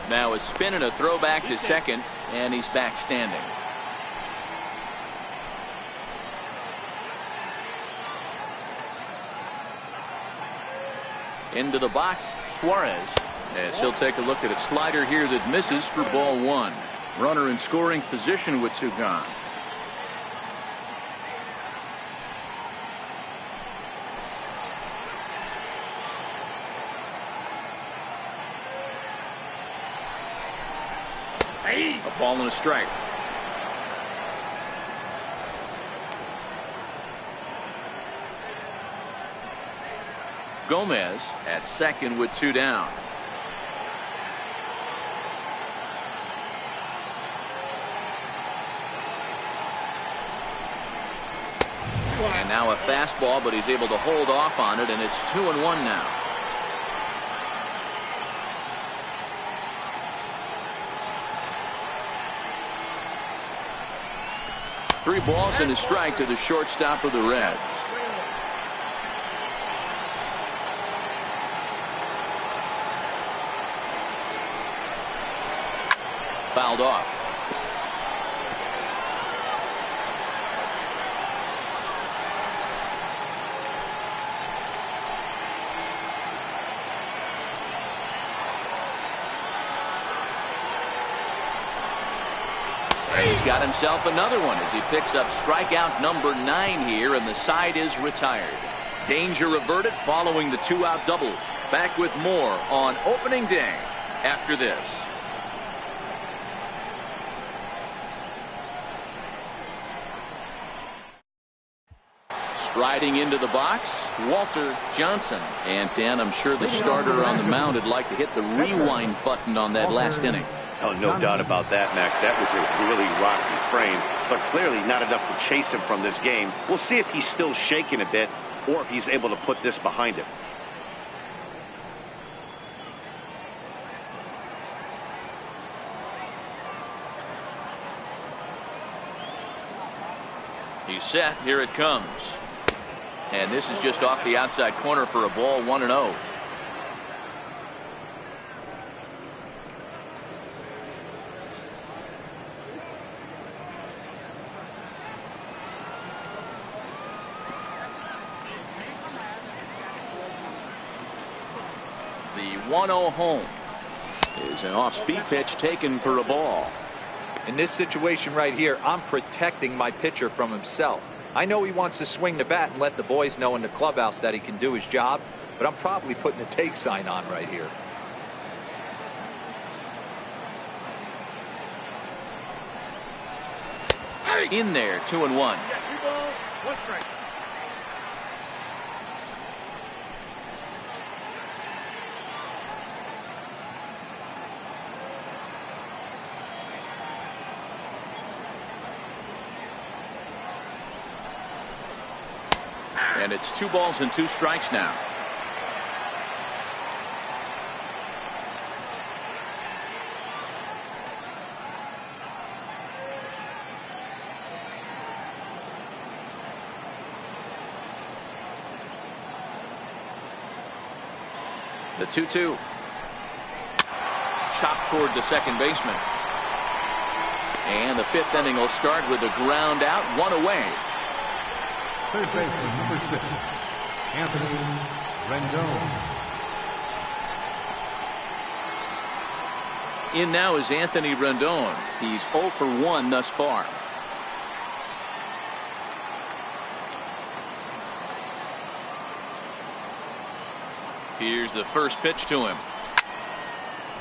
Now a spin and a throwback to second, and he's back standing. Into the box, Suarez, as he'll take a look at a slider here that misses for ball 1. Runner in scoring position with 2 gone. A ball and a strike. Gomez at second with 2 down. And now a fastball, but he's able to hold off on it, and it's 2-1 now. Three balls and a strike to the shortstop of the Reds. Fouled off. And he's got himself another one as he picks up strikeout number 9 here, and the side is retired. Danger averted following the 2-out double. Back with more on opening day after this. Striding into the box, Walter Johnson. And Dan, I'm sure the starter on the mound would like to hit the rewind button on that last inning. Oh, no doubt about that, Mac. That was a really rocky frame, but clearly not enough to chase him from this game. We'll see if he's still shaking a bit or if he's able to put this behind him. He's set. Here it comes. And this is just off the outside corner for a ball, 1-0. The 1-0 home is an off-speed pitch taken for a ball. In this situation right here, I'm protecting my pitcher from himself. I know he wants to swing the bat and let the boys know in the clubhouse that he can do his job, but I'm probably putting a take sign on right here. In there, 2-1. You got 2 balls, 1 strike. And it's 2 balls and 2 strikes now. The 2-2. Chopped toward the second baseman. And the 5th inning will start with a ground out, 1 away. Third baseman, number 6, Anthony Rendon. In now is Anthony Rendon. He's 0 for 1 thus far. Here's the first pitch to him.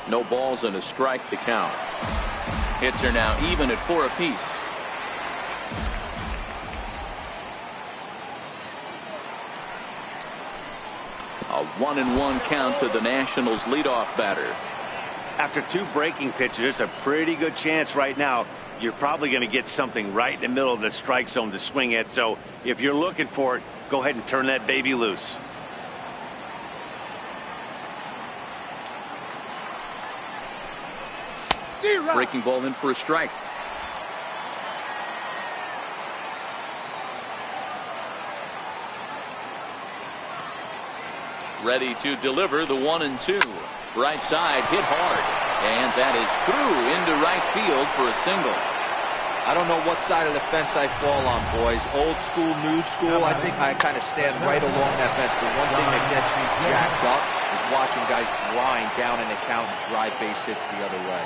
No balls and a strike to count. Hits are now even at 4 apiece. A 1-1 count to the Nationals leadoff batter. After 2 breaking pitches, there's a pretty good chance right now you're probably going to get something right in the middle of the strike zone to swing at. So if you're looking for it, go ahead and turn that baby loose. Breaking ball in for a strike. Ready to deliver the 1-2. Right side hit hard. And that is through into right field for a single. I don't know what side of the fence I fall on, boys. Old school, new school. I think I kind of stand right along that fence. But one thing that gets me jacked up is watching guys grind down in the count and drive base hits the other way.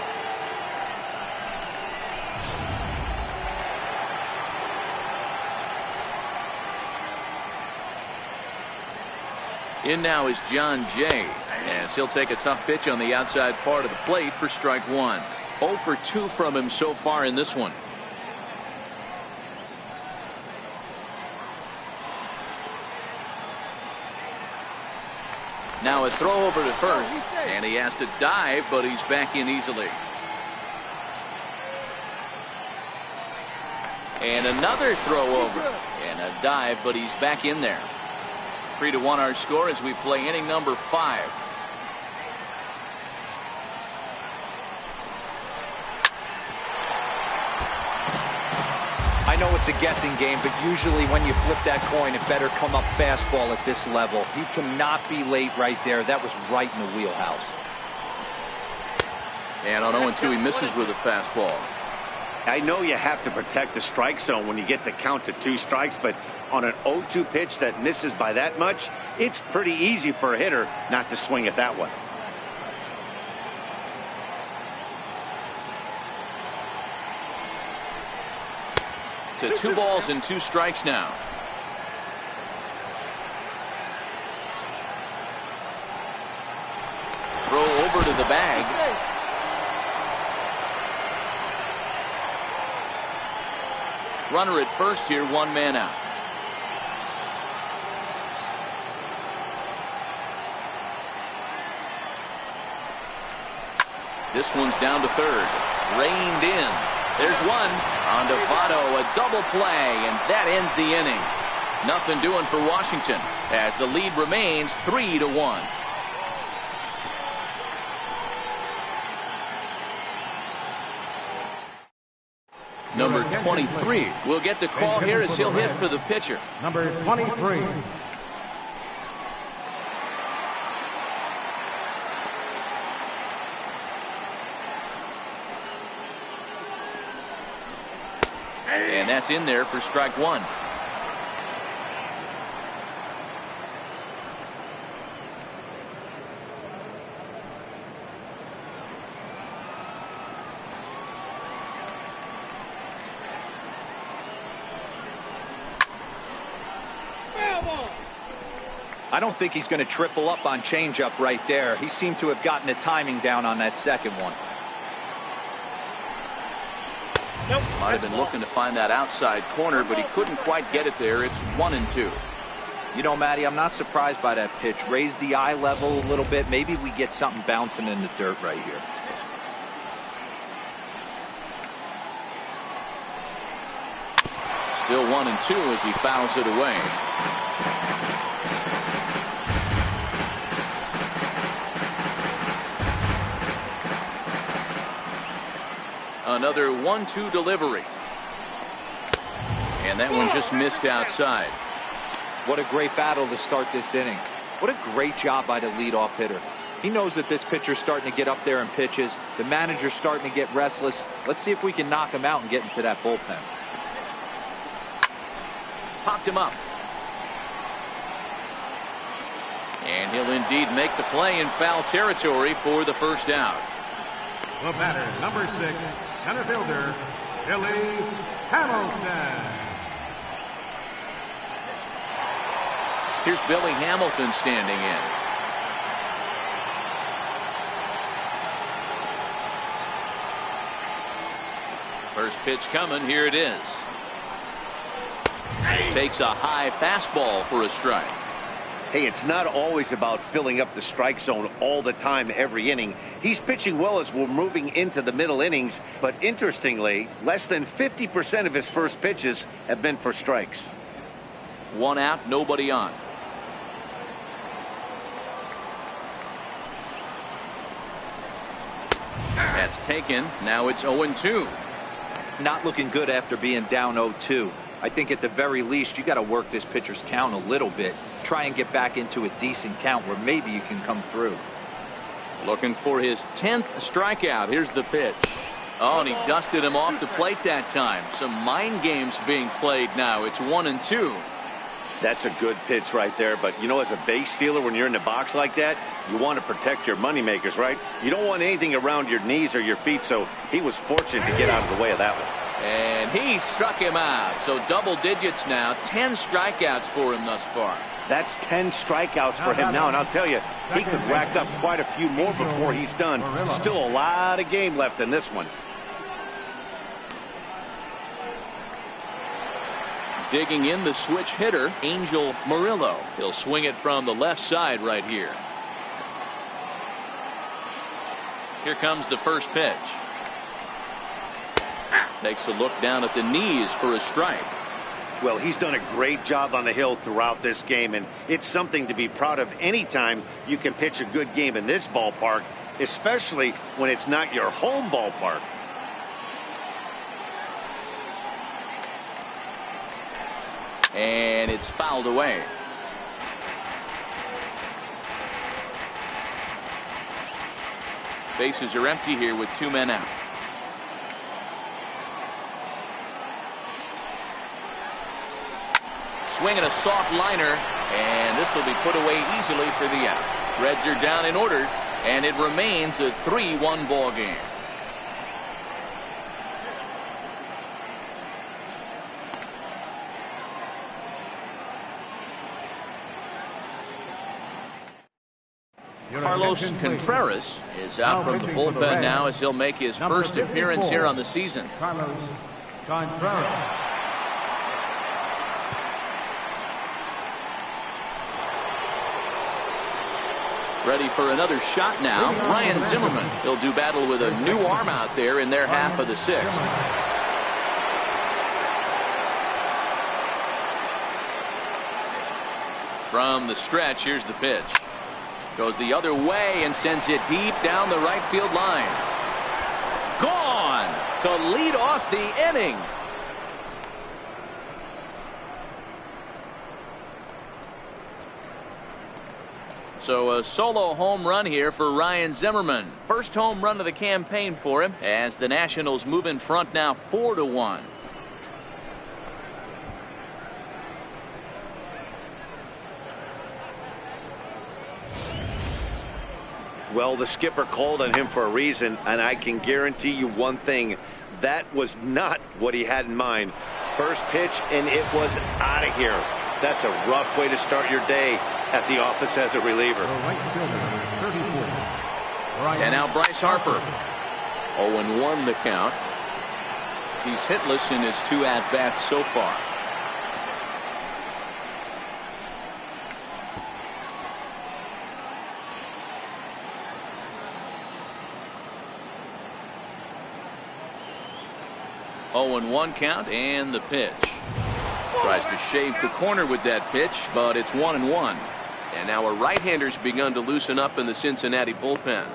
In now is John Jay, as he'll take a tough pitch on the outside part of the plate for strike 1. 0 for 2 from him so far in this one. Now a throw over to first, and he has to dive, but he's back in easily. And another throw over, and a dive, but he's back in there. 3-1 our score as we play inning number 5. I know it's a guessing game, but usually when you flip that coin, it better come up fastball at this level. He cannot be late right there. That was right in the wheelhouse. And on 0-2, he misses with a fastball. I know you have to protect the strike zone when you get the count to 2 strikes, but on an 0-2 pitch that misses by that much, it's pretty easy for a hitter not to swing at that one. To 2 balls and 2 strikes now. Throw over to the bag. Runner at first here, 1 man out. This one's down to third. Reined in. There's one. On to Votto, a double play, and that ends the inning. Nothing doing for Washington as the lead remains 3-1. Number 23 will get the call here as he'll hit for the pitcher. Number 23. And that's in there for strike one. I don't think he's going to triple up on changeup right there. He seemed to have gotten the timing down on that second one. Nope. Might have been looking to find that outside corner, but he couldn't quite get it there. It's 1-2. You know, Matty, I'm not surprised by that pitch. Raise the eye level a little bit. Maybe we get something bouncing in the dirt right here. Still 1-2 as he fouls it away. Another 1-2 delivery. And that one just missed outside. What a great battle to start this inning. What a great job by the leadoff hitter. He knows that this pitcher's starting to get up there in pitches. The manager's starting to get restless. Let's see if we can knock him out and get into that bullpen. Popped him up. And he'll indeed make the play in foul territory for the first out. The batter, number 6, center fielder, Billy Hamilton. Here's Billy Hamilton standing in. First pitch coming. Here it is. Takes a high fastball for a strike. Hey, it's not always about filling up the strike zone all the time every inning. He's pitching well as we're moving into the middle innings, but interestingly, less than 50% of his first pitches have been for strikes. One out, nobody on. That's taken. Now it's 0-2. Not looking good after being down 0-2. I think at the very least you got to work this pitcher's count a little bit. Try and get back into a decent count where maybe you can come through. Looking for his 10th strikeout. Here's the pitch. Oh, and he dusted him off the plate that time. Some mind games being played now. It's 1-2. That's a good pitch right there, but you know, as a base stealer, when you're in the box like that, you want to protect your moneymakers, right? You don't want anything around your knees or your feet, so he was fortunate to get out of the way of that one. And he struck him out. So double digits now. 10 strikeouts for him thus far. That's 10 strikeouts for him now, and I'll tell you, he could rack up quite a few more before he's done. Still a lot of game left in this one. Digging in the switch hitter, Angel Murillo. He'll swing it from the left side right here. Here comes the first pitch. Takes a look down at the knees for a strike. Well, he's done a great job on the hill throughout this game, and it's something to be proud of anytime you can pitch a good game in this ballpark, especially when it's not your home ballpark. And it's fouled away. Bases are empty here with 2 men out. Swinging a soft liner, and this will be put away easily for the out. Reds are down in order, and it remains a 3-1 ball game. Carlos Contreras is out from the bullpen now as he'll make his first appearance here on the season. Carlos Contreras. Ready for another shot now. Ryan Zimmerman. He'll do battle with a new arm out there in their half of the 6th. From the stretch, here's the pitch. Goes the other way and sends it deep down the right field line. Gone. to lead off the inning. So a solo home run here for Ryan Zimmerman. First home run of the campaign for him as the Nationals move in front now 4-1. Well, the skipper called on him for a reason, and I can guarantee you one thing. That was not what he had in mind. First pitch, and it was out of here. That's a rough way to start your day at the office as a reliever. And now Bryce Harper. 0-1 the count. He's hitless in his 2 at-bats so far. Oh, and 1 count, and the pitch. Tries to shave the corner with that pitch, but it's 1-1. And now a right-hander's begun to loosen up in the Cincinnati bullpen.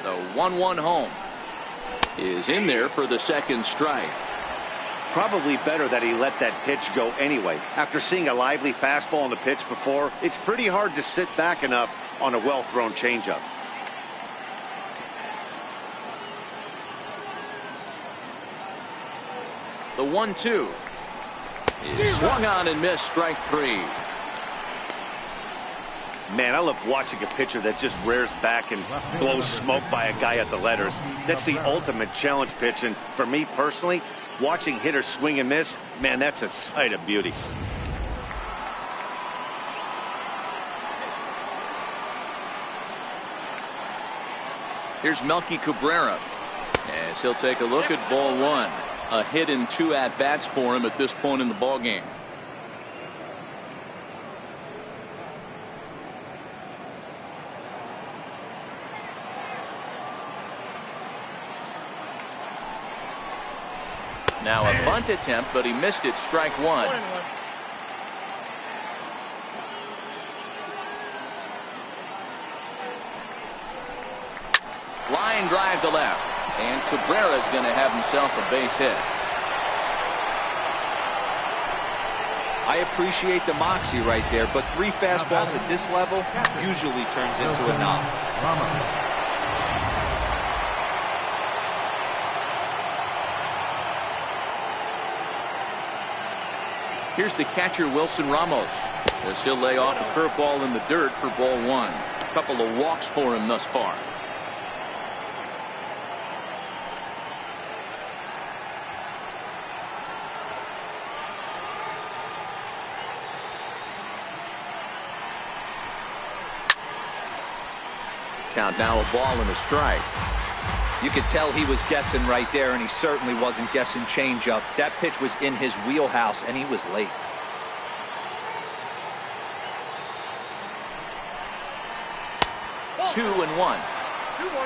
The 1-1 home is in there for the second strike. Probably better that he let that pitch go anyway. After seeing a lively fastball on the pitch before, it's pretty hard to sit back enough on a well-thrown changeup. The 1-2 is swung on and missed, strike 3. Man, I love watching a pitcher that just rears back and blows smoke by a guy at the letters. That's the ultimate challenge pitch, and for me personally, watching hitters swing and miss, man, that's a sight of beauty. Here's Melky Cabrera as he'll take a look at ball 1. A hit in 2 at-bats for him at this point in the ball game. Now a bunt attempt, but he missed it, strike 1. Line drive to left, and Cabrera is going to have himself a base hit. I appreciate the moxie right there, but 3 fastballs at this level usually turns into a knock. Here's the catcher, Wilson Ramos, as he'll lay off a curveball in the dirt for ball 1. A couple of walks for him thus far. Count now a ball and a strike. You could tell he was guessing right there, and he certainly wasn't guessing changeup. That pitch was in his wheelhouse, and he was late. Two and one.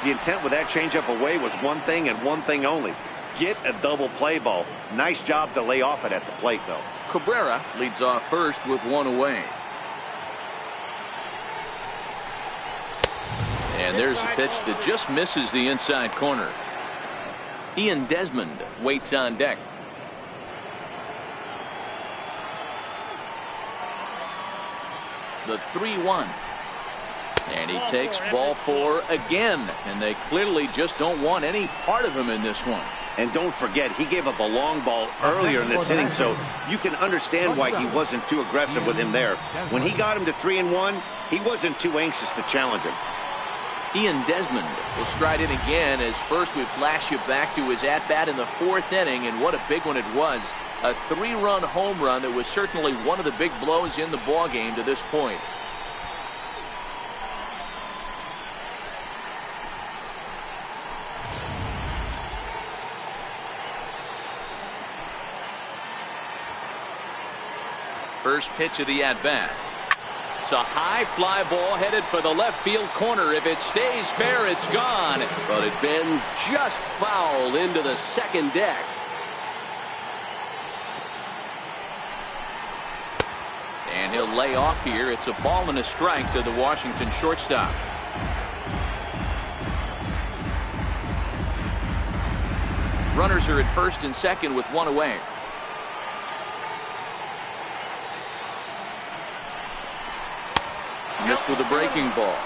The intent with that changeup away was one thing and one thing only. Get a double play ball. Nice job to lay off it at the plate, though. Cabrera leads off first with 1 away. And there's a pitch that just misses the inside corner. Ian Desmond waits on deck. The 3-1. And he takes ball 4 again. And they clearly just don't want any part of him in this one. And don't forget, he gave up a long ball earlier in this inning, so you can understand why he wasn't too aggressive with him there. When he got him to 3-1, he wasn't too anxious to challenge him. Ian Desmond will stride in again, as first we flash you back to his at-bat in the 4th inning, and what a big one it was. A 3-run home run that was certainly one of the big blows in the ballgame to this point. First pitch of the at-bat. It's a high fly ball headed for the left field corner. If it stays fair, it's gone. But it bends just foul into the second deck. And he'll lay off here. It's a ball and a strike to the Washington shortstop. Runners are at first and second with one away. Missed with a breaking ball.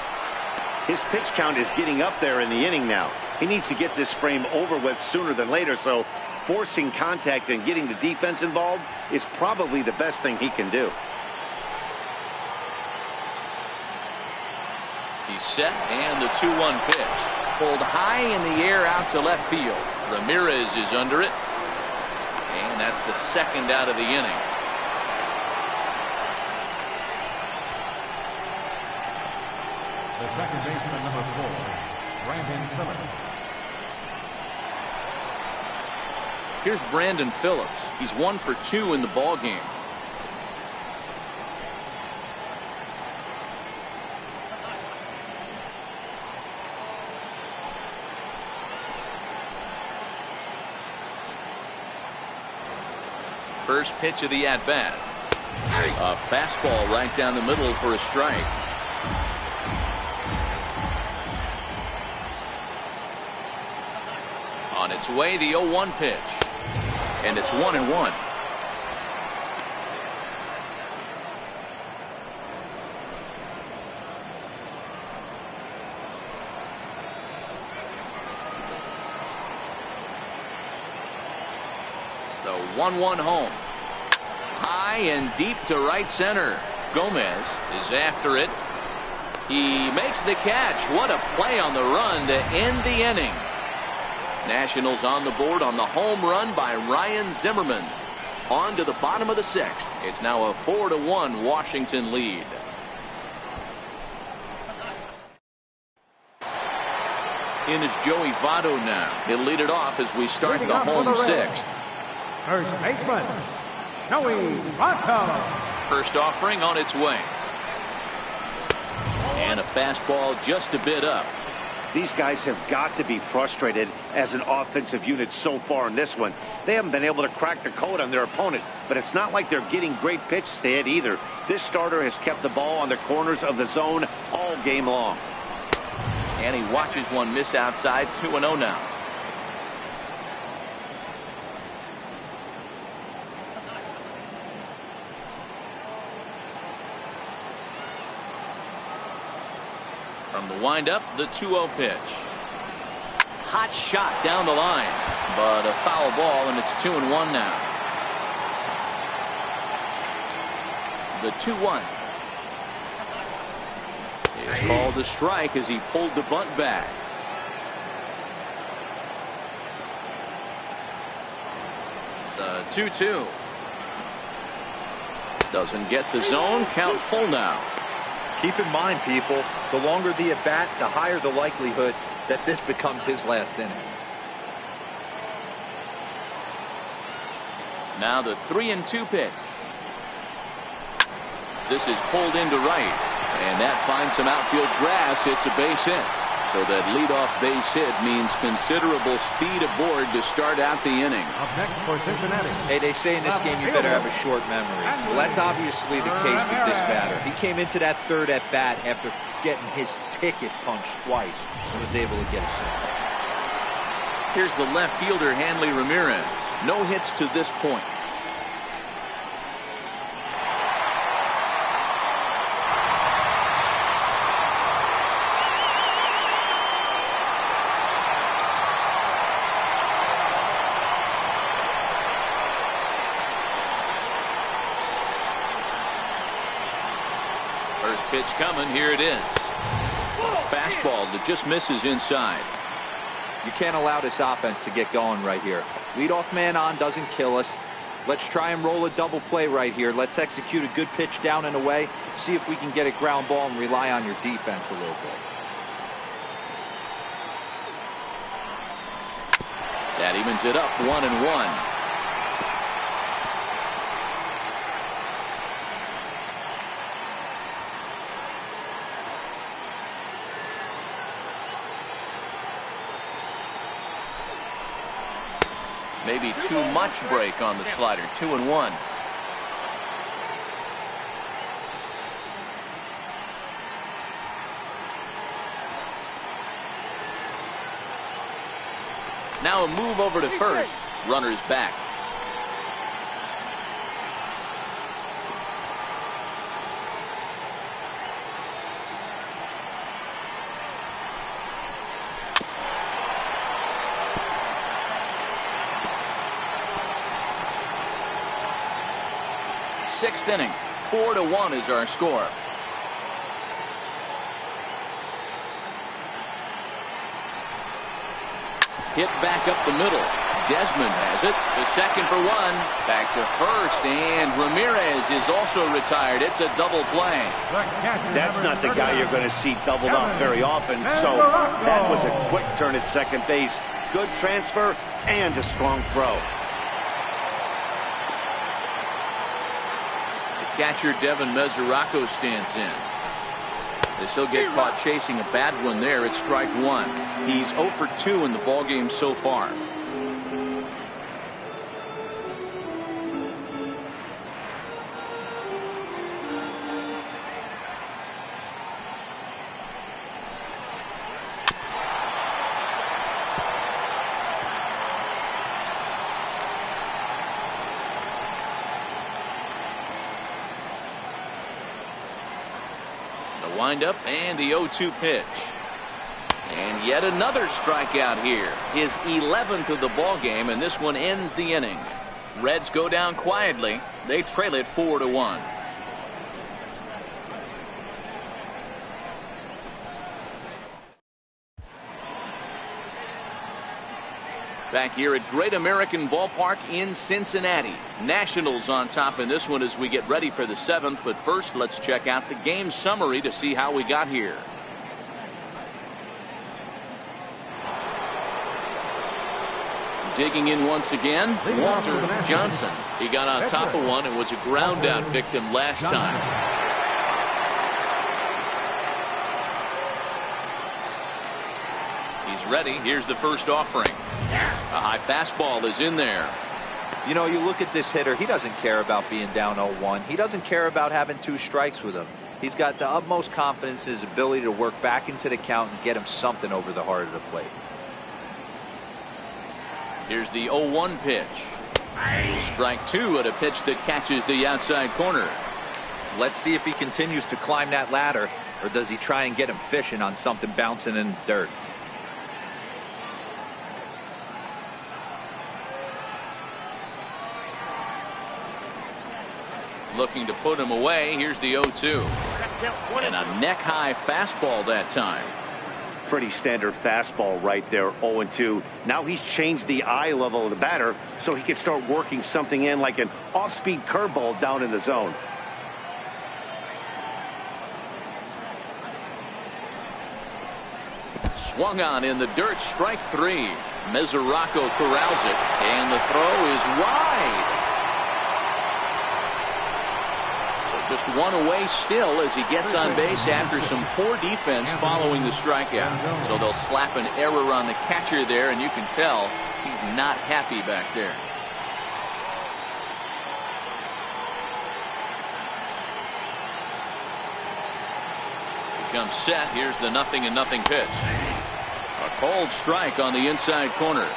His pitch count is getting up there in the inning now. He needs to get this frame over with sooner than later, so forcing contact and getting the defense involved is probably the best thing he can do. He's set, and the 2-1 pitch. Pulled high in the air out to left field. Ramirez is under it. And that's the second out of the inning. The second baseman, number 4, Brandon Phillips. Here's Brandon Phillips. He's 1 for 2 in the ball game. First pitch of the at-bat. A fastball right down the middle for a strike. On its way, the 0-1 pitch. And it's 1-1. The 1-1 home. High and deep to right center. Gomez is after it. He makes the catch. What a play on the run to end the inning. Nationals on the board on the home run by Ryan Zimmerman. On to the bottom of the 6th. It's now a 4-1 Washington lead. In is Joey Votto now. He'll lead it off as we start the home 6th. First baseman, Joey Votto. First offering on its way. And a fastball just a bit up. These guys have got to be frustrated as an offensive unit so far in this one. They haven't been able to crack the code on their opponent, but it's not like they're getting great pitches to hit either. This starter has kept the ball on the corners of the zone all game long. And he watches one miss outside. 2-0 now. From the windup, the 2-0 pitch. Hot shot down the line, but a foul ball, and it's 2-1 now. The 2-1 is called a strike as he pulled the bunt back. The 2-2 doesn't get the zone. Count full now. Keep in mind, people, the longer the at bat, the higher the likelihood that this becomes his last inning. Now the 3-2 pitch. This is pulled into right, and that finds some outfield grass. It's a base hit. So that leadoff base hit means considerable speed aboard to start out the inning. Up next for Cincinnati. Hey, they say in this game you better have a short memory. Well, that's obviously the case with this batter. He came into that third at bat after getting his ticket punched twice and was able to get a single. Here's the left fielder, Hanley Ramirez. No hits to this point. First pitch coming. Here it is. Fastball that just misses inside. You can't allow this offense to get going right here. Leadoff man on doesn't kill us. Let's try and roll a double play right here. Let's execute a good pitch down and away. See if we can get a ground ball and rely on your defense a little bit. That evens it up 1-1. Maybe too much break on the slider. 2-1. Now a move over to first. Runners back. Sixth inning. 4-1 is our score. Hit back up the middle. Desmond has it to second for one. Back to first, and Ramirez is also retired. It's a double play. That's not the guy you're going to see doubled up very often. So that was a quick turn at second base. Good transfer and a strong throw. Catcher Devin Mesoraco stands in. As he'll get caught chasing a bad one there. It's strike one. He's 0 for 2 in the ballgame so far. Windup and the 0-2 pitch. And yet another strikeout here. His 11th of the ball game, and this one ends the inning. Reds go down quietly. They trail it 4-1. Back here at Great American Ballpark in Cincinnati. Nationals on top in this one as we get ready for the 7th. But first, let's check out the game summary to see how we got here. Digging in once again, Walter Johnson. He got on top of one and was a ground out victim last time. He's ready. Here's the first offering. A high fastball is in there. You know, you look at this hitter, he doesn't care about being down 0-1. He doesn't care about having 2 strikes with him. He's got the utmost confidence in his ability to work back into the count and get him something over the heart of the plate. Here's the 0-1 pitch. Strike 2 at a pitch that catches the outside corner. Let's see if he continues to climb that ladder, or does he try and get him fishing on something bouncing in the dirt. Looking to put him away. Here's the 0-2. And a neck-high fastball that time. Pretty standard fastball right there, 0-2. Now he's changed the eye level of the batter so he can start working something in like an off-speed curveball down in the zone. Swung on in the dirt, strike 3. Mesoraco corrals it, and the throw is wide. Just one away still as he gets on base after some poor defense following the strikeout. So they'll slap an error on the catcher there, and you can tell he's not happy back there. He comes set. Here's the 0-0 pitch. A cold strike on the inside corner.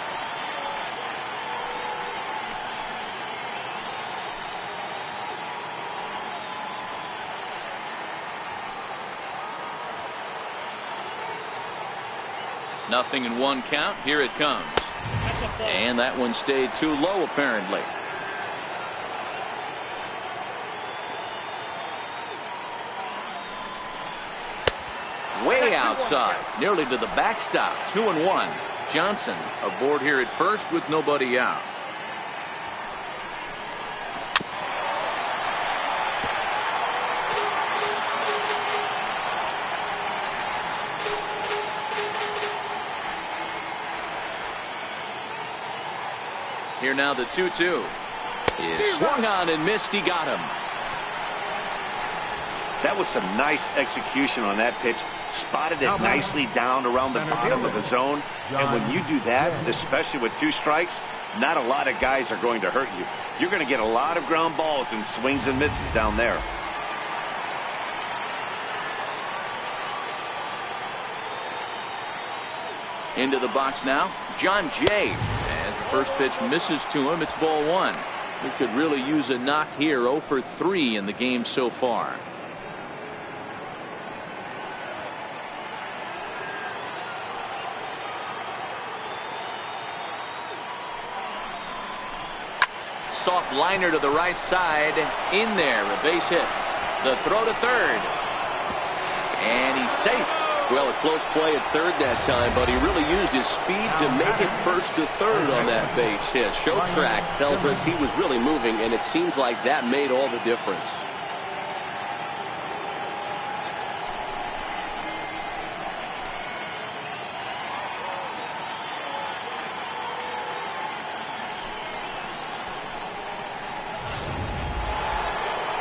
Nothing in 1 count. Here it comes. And that one stayed too low, apparently. Way outside, nearly to the backstop. 2-1. Johnson aboard here at first with nobody out. Here now the 2-2 is swung on and missed. He got him. That was some nice execution on that pitch. Spotted it nicely down around the bottom of the zone. And when you do that, especially with 2 strikes, not a lot of guys are going to hurt you. You're going to get a lot of ground balls and swings and misses down there. Into the box now, John Jay. As the first pitch misses to him, it's ball one. We could really use a knock here. 0 for 3 in the game so far. Soft liner to the right side. In there, a base hit. The throw to third. And he's safe. Well, a close play at third that time, but he really used his speed to make it first to third on that base hit. Show track tells us he was really moving, and it seems like that made all the difference.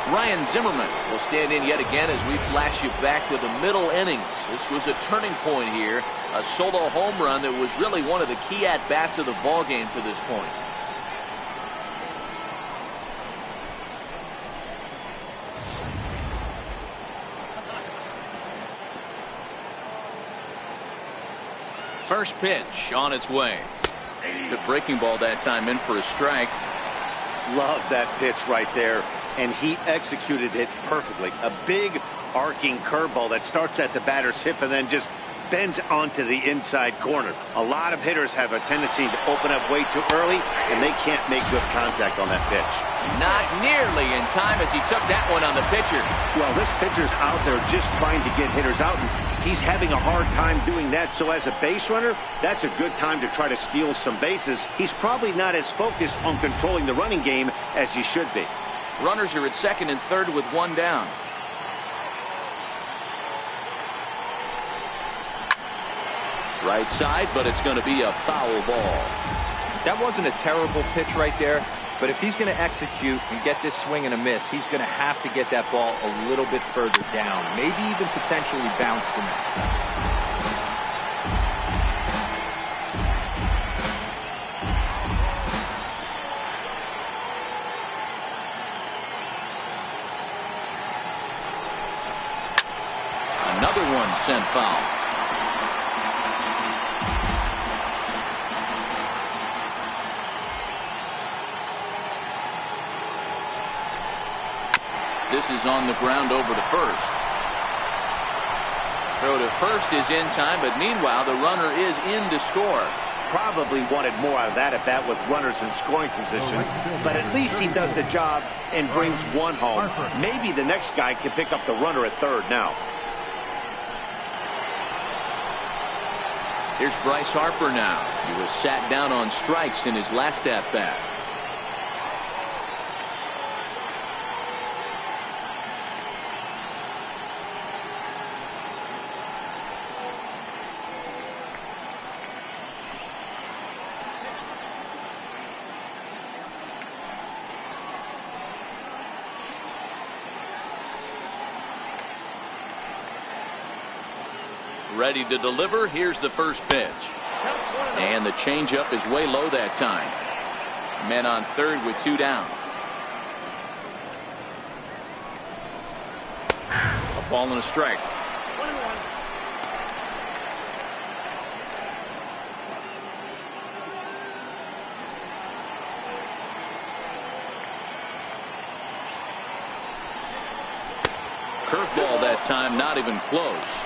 Ryan Zimmerman will stand in yet again as we flash you back to the middle innings. This was a turning point here. A solo home run that was really one of the key at-bats of the ballgame to this point. First pitch on its way. The breaking ball that time in for a strike. Love that pitch right there. And he executed it perfectly. A big arcing curveball that starts at the batter's hip and then just bends onto the inside corner. A lot of hitters have a tendency to open up way too early, and they can't make good contact on that pitch. Not nearly in time as he took that one on the pitcher. Well, this pitcher's out there just trying to get hitters out, and he's having a hard time doing that. So as a base runner, that's a good time to try to steal some bases. He's probably not as focused on controlling the running game as he should be. Runners are at second and third with one down. Right side, but it's going to be a foul ball. That wasn't a terrible pitch right there, but if he's going to execute and get this swing and a miss, he's going to have to get that ball a little bit further down, maybe even potentially bounce the next time. Another one sent foul. This is on the ground over to first. Throw to first is in time, but meanwhile the runner is in to score. Probably wanted more out of that at bat with runners in scoring position, but at least he does the job and brings one home. Maybe the next guy can pick up the runner at third now. Here's Bryce Harper now. He was sat down on strikes in his last at-bat. Ready to deliver. Here's the first pitch. And the changeup is way low that time. Men on third with two down. A ball and a strike. Curveball that time, not even close.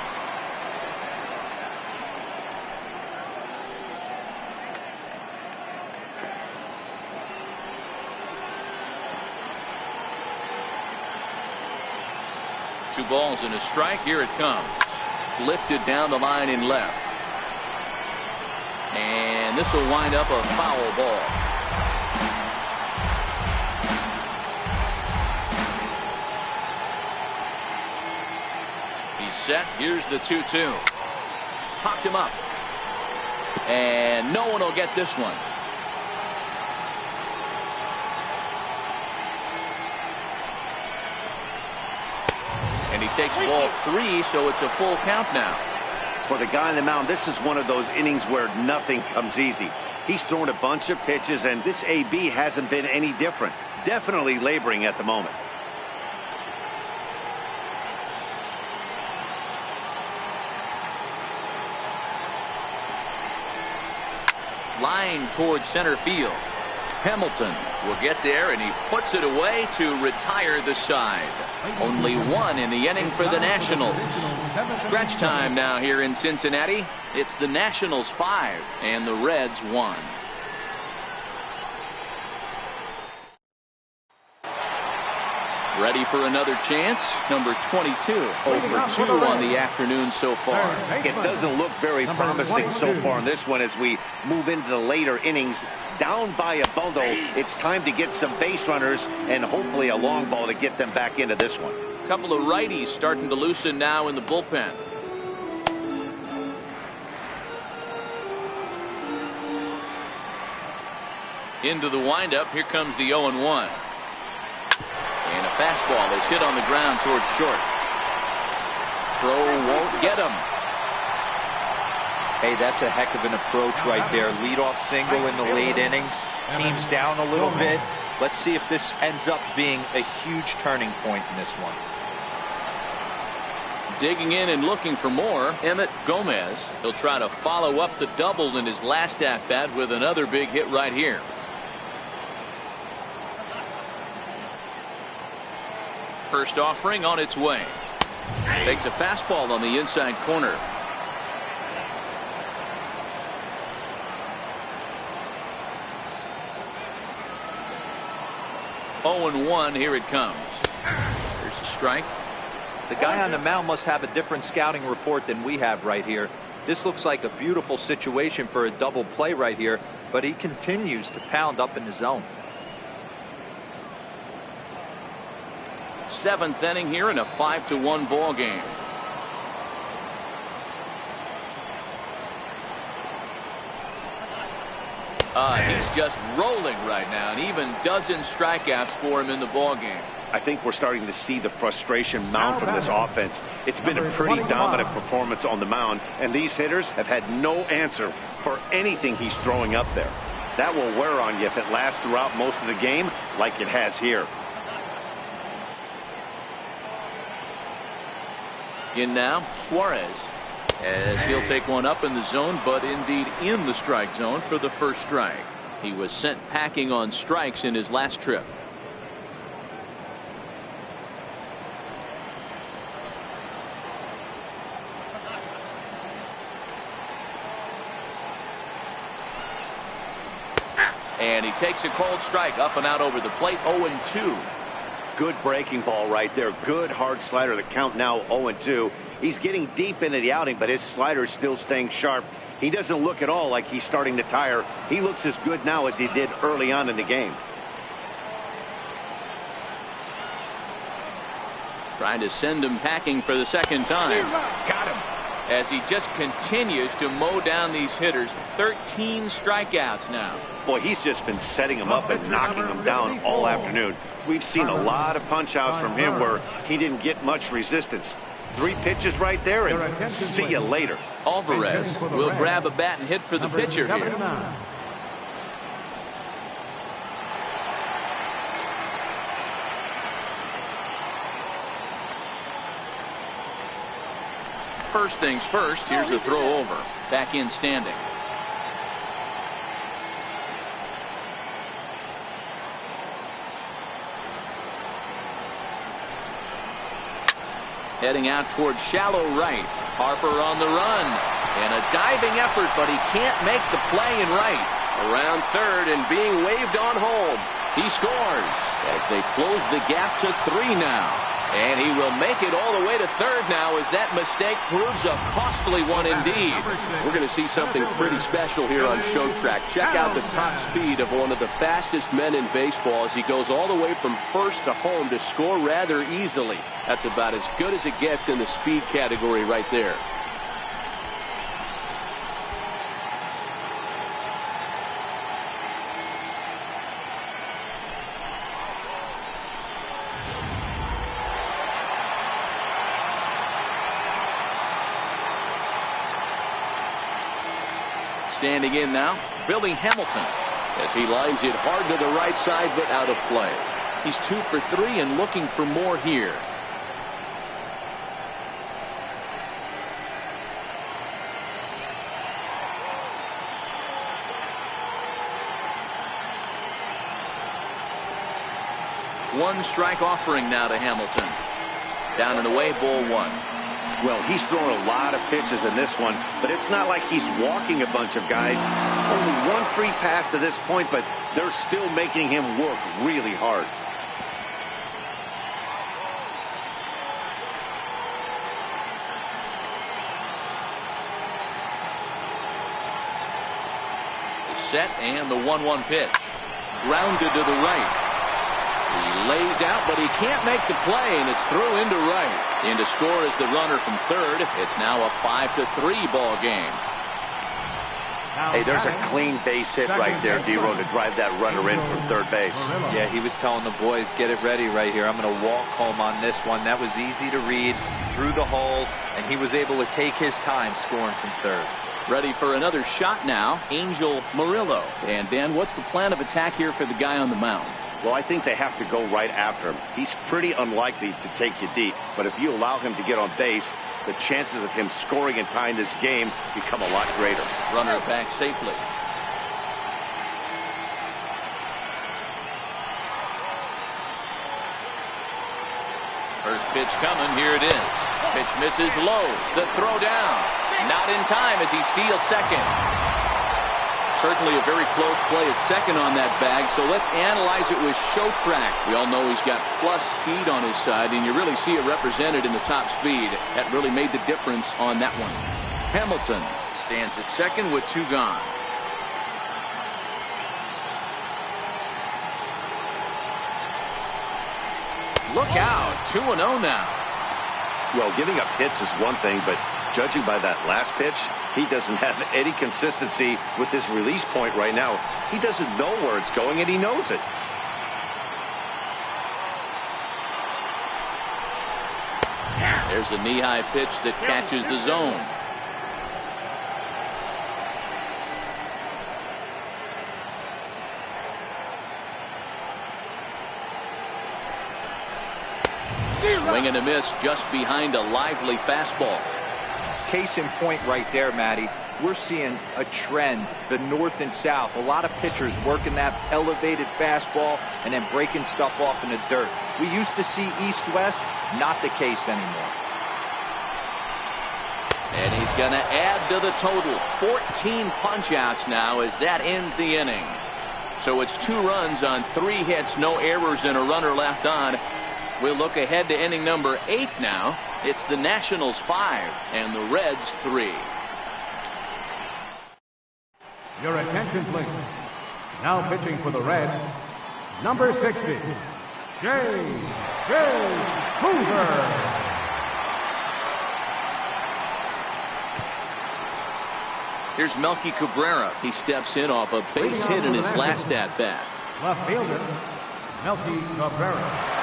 Two balls and a strike. Here it comes. Lifted down the line in left. And this will wind up a foul ball. He's set. Here's the 2-2. Popped him up. And no one will get this one. And he takes ball 3, so it's a full count now. For the guy on the mound, this is one of those innings where nothing comes easy. He's thrown a bunch of pitches, and this AB hasn't been any different. Definitely laboring at the moment. line towards center field. Hamilton will get there, and he puts it away to retire the side. Only one in the inning for the Nationals. Stretch time now here in Cincinnati. It's the Nationals 5 and the Reds 1. Ready for another chance. Number 22. 0 for 2 on the afternoon so far. It doesn't look very promising so far in this one as we move into the later innings. Down by a bundle, it's time to get some base runners and hopefully a long ball to get them back into this one. A couple of righties starting to loosen now in the bullpen. Into the windup. Here comes the 0-1. And a fastball is hit on the ground towards short. Throw won't get him. Hey, that's a heck of an approach right there. Leadoff single in the late innings. Team's down a little bit. Let's see if this ends up being a huge turning point in this one. Digging in and looking for more, Emmett Gomez. He'll try to follow up the double in his last at-bat with another big hit right here. First offering on its way. Takes a fastball on the inside corner. Oh and 1. Here it comes. There's a strike. The guy on the mound must have a different scouting report than we have right here. This looks like a beautiful situation for a double play right here, but he continues to pound up in the zone. 7th inning here in a 5-1 ball game. He's just rolling right now, and even dozen strikeouts for him in the ball game. I think we're starting to see the frustration mount from this offense. It's been a pretty dominant performance on the mound, and these hitters have had no answer for anything he's throwing up there. That will wear on you if it lasts throughout most of the game like it has here. In now, Suarez, as he'll take one up in the zone, but indeed in the strike zone for the first strike. He was sent packing on strikes in his last trip. And he takes a cold strike up and out over the plate. 0-2. Good breaking ball right there. Good hard slider. The count now 0-2. He's getting deep into the outing, but his slider is still staying sharp. He doesn't look at all like he's starting to tire. He looks as good now as he did early on in the game. Trying to send him packing for the second time. Got him. As he just continues to mow down these hitters. 13 strikeouts now. Boy, he's just been setting them up and knocking them down all afternoon. We've seen a lot of punch outs from him where he didn't get much resistance. 3 pitches right there, and see you later. Alvarez will grab a bat and hit for the pitcher here. First things first, here's a throw over. Back in standing. Heading out towards shallow right. Harper on the run. And a diving effort, but he can't make the play in right. Around third and being waved on home. He scores as they close the gap to 3 now. And he will make it all the way to third now as that mistake proves a costly one indeed. We're going to see something pretty special here on Show Track. Check out the top speed of one of the fastest men in baseball as he goes all the way from first to home to score rather easily. That's about as good as it gets in the speed category right there. Standing in now, Billy Hamilton, as he lines it hard to the right side, but out of play. He's 2 for 3 and looking for more here. 1 strike offering now to Hamilton. Down and away, ball 1. Well, he's throwing a lot of pitches in this one, but it's not like he's walking a bunch of guys. Only 1 free pass to this point, but they're still making him work really hard. The set and the 1-1 pitch. Grounded to the right. He lays out, but he can't make the play, and it's through into right. In to score is the runner from third. It's now a 5-3 ball game. Hey, there's a clean base hit right there, D-Row, to drive that runner in from third base. Yeah, he was telling the boys, get it ready right here. I'm going to walk home on this one. That was easy to read through the hole, and he was able to take his time scoring from third. Ready for another shot now, Angel Murillo. And Dan, what's the plan of attack here for the guy on the mound? Well, I think they have to go right after him. He's pretty unlikely to take you deep, but if you allow him to get on base, the chances of him scoring and tying this game become a lot greater. Runner back safely. First pitch coming. Here it is. Pitch misses low. The throw down. Not in time as he steals second. Certainly a very close play at second on that bag, so let's analyze it with show track. We all know he's got plus speed on his side, and you really see it represented in the top speed. That really made the difference on that one. Hamilton stands at second with 2 gone. Look out, 2-0 now. Well, giving up hits is one thing, but judging by that last pitch, he doesn't have any consistency with his release point right now. He doesn't know where it's going, and he knows it. There's a knee-high pitch that catches the zone. Swing and a miss just behind a lively fastball. Case in point right there, Matty. We're seeing a trend, the north and south. A lot of pitchers working that elevated fastball and then breaking stuff off in the dirt. We used to see east-west, not the case anymore. And he's going to add to the total. 14 punch-outs now as that ends the inning. So it's 2 runs on 3 hits, no errors, and a runner left on. We'll look ahead to inning number 8 now. It's the Nationals 5 and the Reds 3. Your attention, please. Now pitching for the Reds, number 60, J. Hoover. Here's Melky Cabrera. He steps in off a base hit in his last at-bat. Left fielder, Melky Cabrera.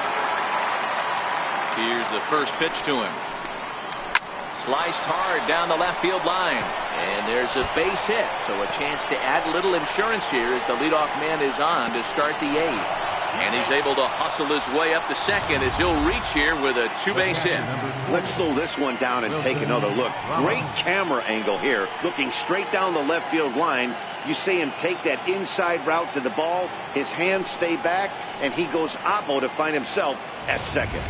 Here's the first pitch to him. Sliced hard down the left field line. And there's a base hit. So a chance to add a little insurance here as the leadoff man is on to start the 8th. And he's able to hustle his way up to second as he'll reach here with a 2-base hit. Let's slow this one down and take another look. Great camera angle here. Looking straight down the left field line. You see him take that inside route to the ball. His hands stay back, and he goes oppo to find himself at second.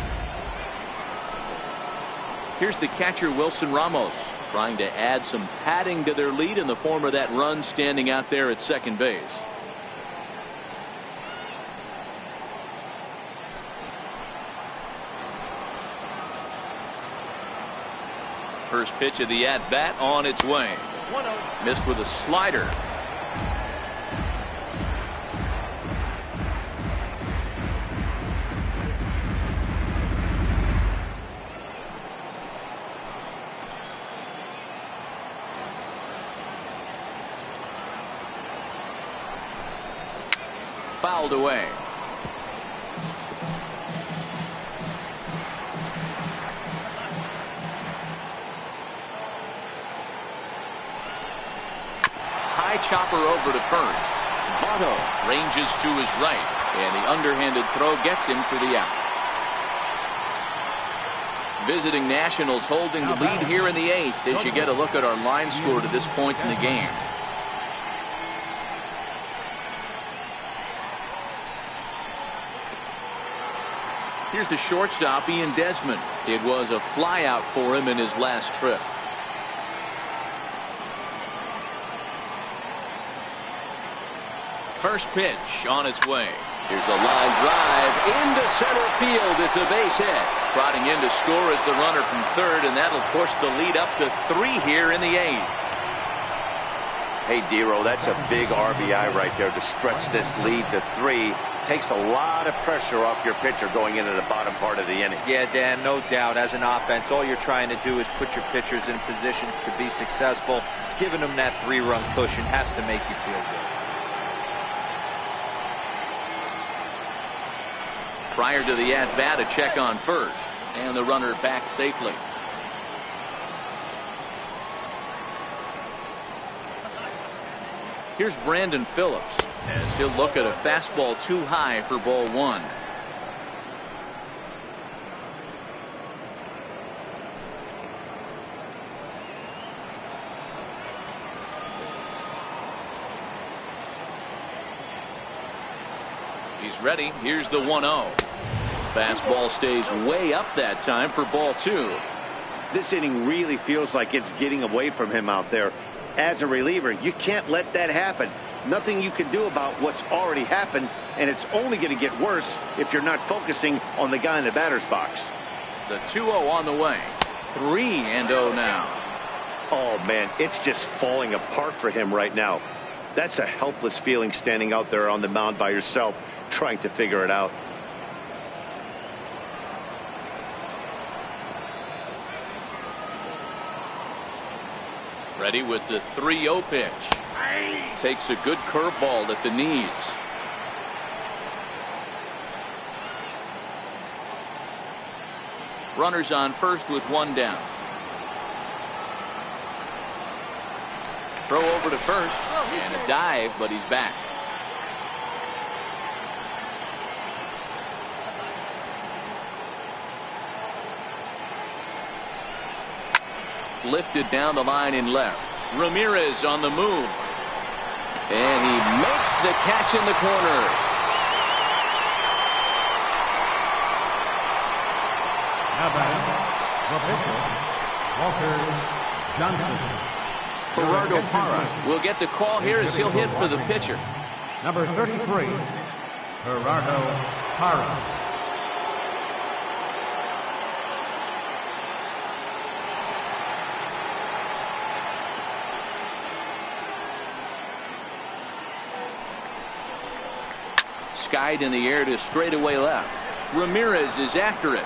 Here's the catcher, Wilson Ramos, trying to add some padding to their lead in the form of that run standing out there at second base. First pitch of the at-bat on its way. 1-0. Missed with a slider. Fouled away. High chopper over to first. Votto ranges to his right, and the underhanded throw gets him for the out. Visiting Nationals holding the lead here in the 8th as you get a look at our line score to this point in the game. Here's the shortstop, Ian Desmond. It was a flyout for him in his last trip. First pitch on its way. Here's a line drive into center field. It's a base hit. Trotting in to score is the runner from third, and that'll push the lead up to 3 here in the 8th. Hey, Dero, that's a big RBI right there to stretch this lead to 3. Takes a lot of pressure off your pitcher going into the bottom part of the inning. Yeah, Dan, no doubt. As an offense, all you're trying to do is put your pitchers in positions to be successful. Giving them that 3-run cushion has to make you feel good. Prior to the at-bat, a check on first, and the runner back safely. Here's Brandon Phillips as he'll look at a fastball too high for ball 1. He's ready. Here's the 1-0. Fastball stays way up that time for ball 2. This inning really feels like it's getting away from him out there. As a reliever, you can't let that happen. Nothing you can do about what's already happened, and it's only going to get worse if you're not focusing on the guy in the batter's box. The 2-0 on the way. 3-0 now. Oh, man, it's just falling apart for him right now. That's a helpless feeling standing out there on the mound by yourself, trying to figure it out. Ready with the 3-0 pitch. Takes a good curveball at the knees. Runners on first with 1 down. Throw over to first and a dive, but he's back. Lifted down the line in left. Ramirez on the move. And he makes the catch in the corner. Now batting, the pitcher, Walter Johnson. Gerardo Parra will get the call here as he'll hit for the pitcher. Number 33, Gerardo Parra. Skied in the air to straightaway left. Ramirez is after it.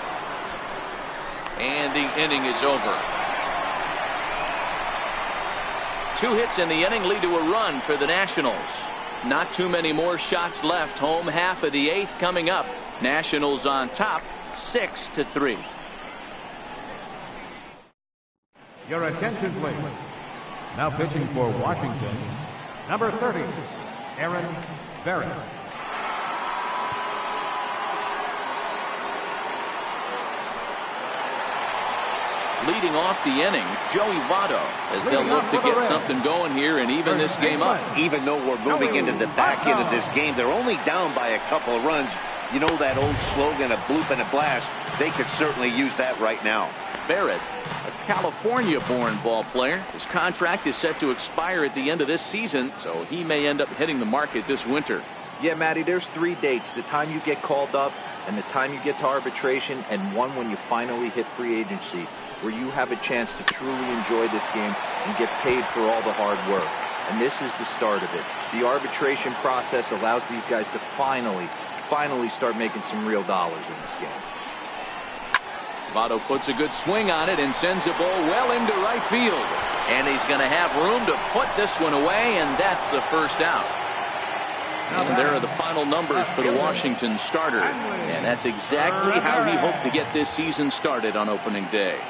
And the inning is over. 2 hits in the inning lead to a run for the Nationals. Not too many more shots left. Home half of the 8th coming up. Nationals on top 6-3. Your attention, please. Now pitching for Washington, number 30, Aaron Barrett. Leading off the inning, Joey Votto, as they'll look to get something going here and even this game up. Even though we're moving into the back end of this game, they're only down by a couple of runs. You know that old slogan, a bloop and a blast. They could certainly use that right now. Barrett, a California-born ball player. His contract is set to expire at the end of this season, so he may end up hitting the market this winter. Yeah, Matty, there's 3 dates. The time you get called up, and the time you get to arbitration, and one when you finally hit free agency, where you have a chance to truly enjoy this game and get paid for all the hard work. And this is the start of it. The arbitration process allows these guys to finally start making some real dollars in this game. Votto puts a good swing on it and sends the ball well into right field. And he's going to have room to put this one away, and that's the first out. And there are the final numbers for the Washington starter. And that's exactly how he hoped to get this season started on opening day.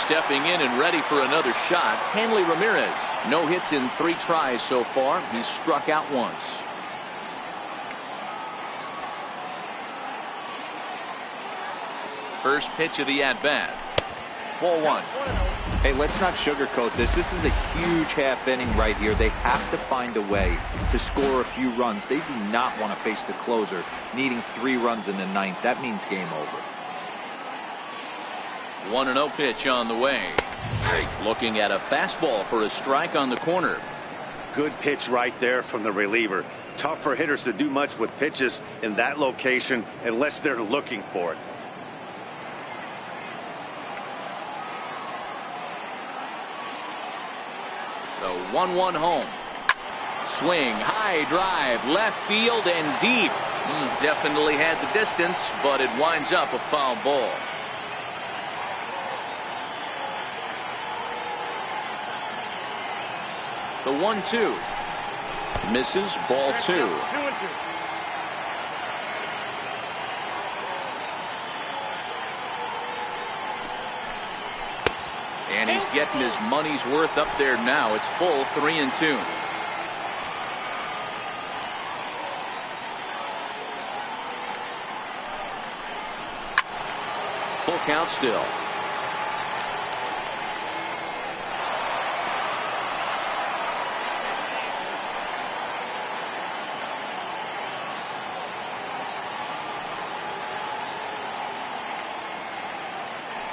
Stepping in and ready for another shot, Hanley Ramirez. No hits in 3 tries so far. He's struck out once. First pitch of the at-bat. Ball 1. Hey, let's not sugarcoat this. This is a huge half inning right here. They have to find a way to score a few runs. They do not want to face the closer needing 3 runs in the 9th. That means game over. 1-0 pitch on the way. Looking at a fastball for a strike on the corner. Good pitch right there from the reliever. Tough for hitters to do much with pitches in that location unless they're looking for it. The 1-1 home. Swing, high drive, left field and deep. Definitely had the distance, but it winds up a foul ball. The 1-2. Misses, ball 2. 2-2. And he's getting his money's worth up there now. It's full 3-2. Full count still.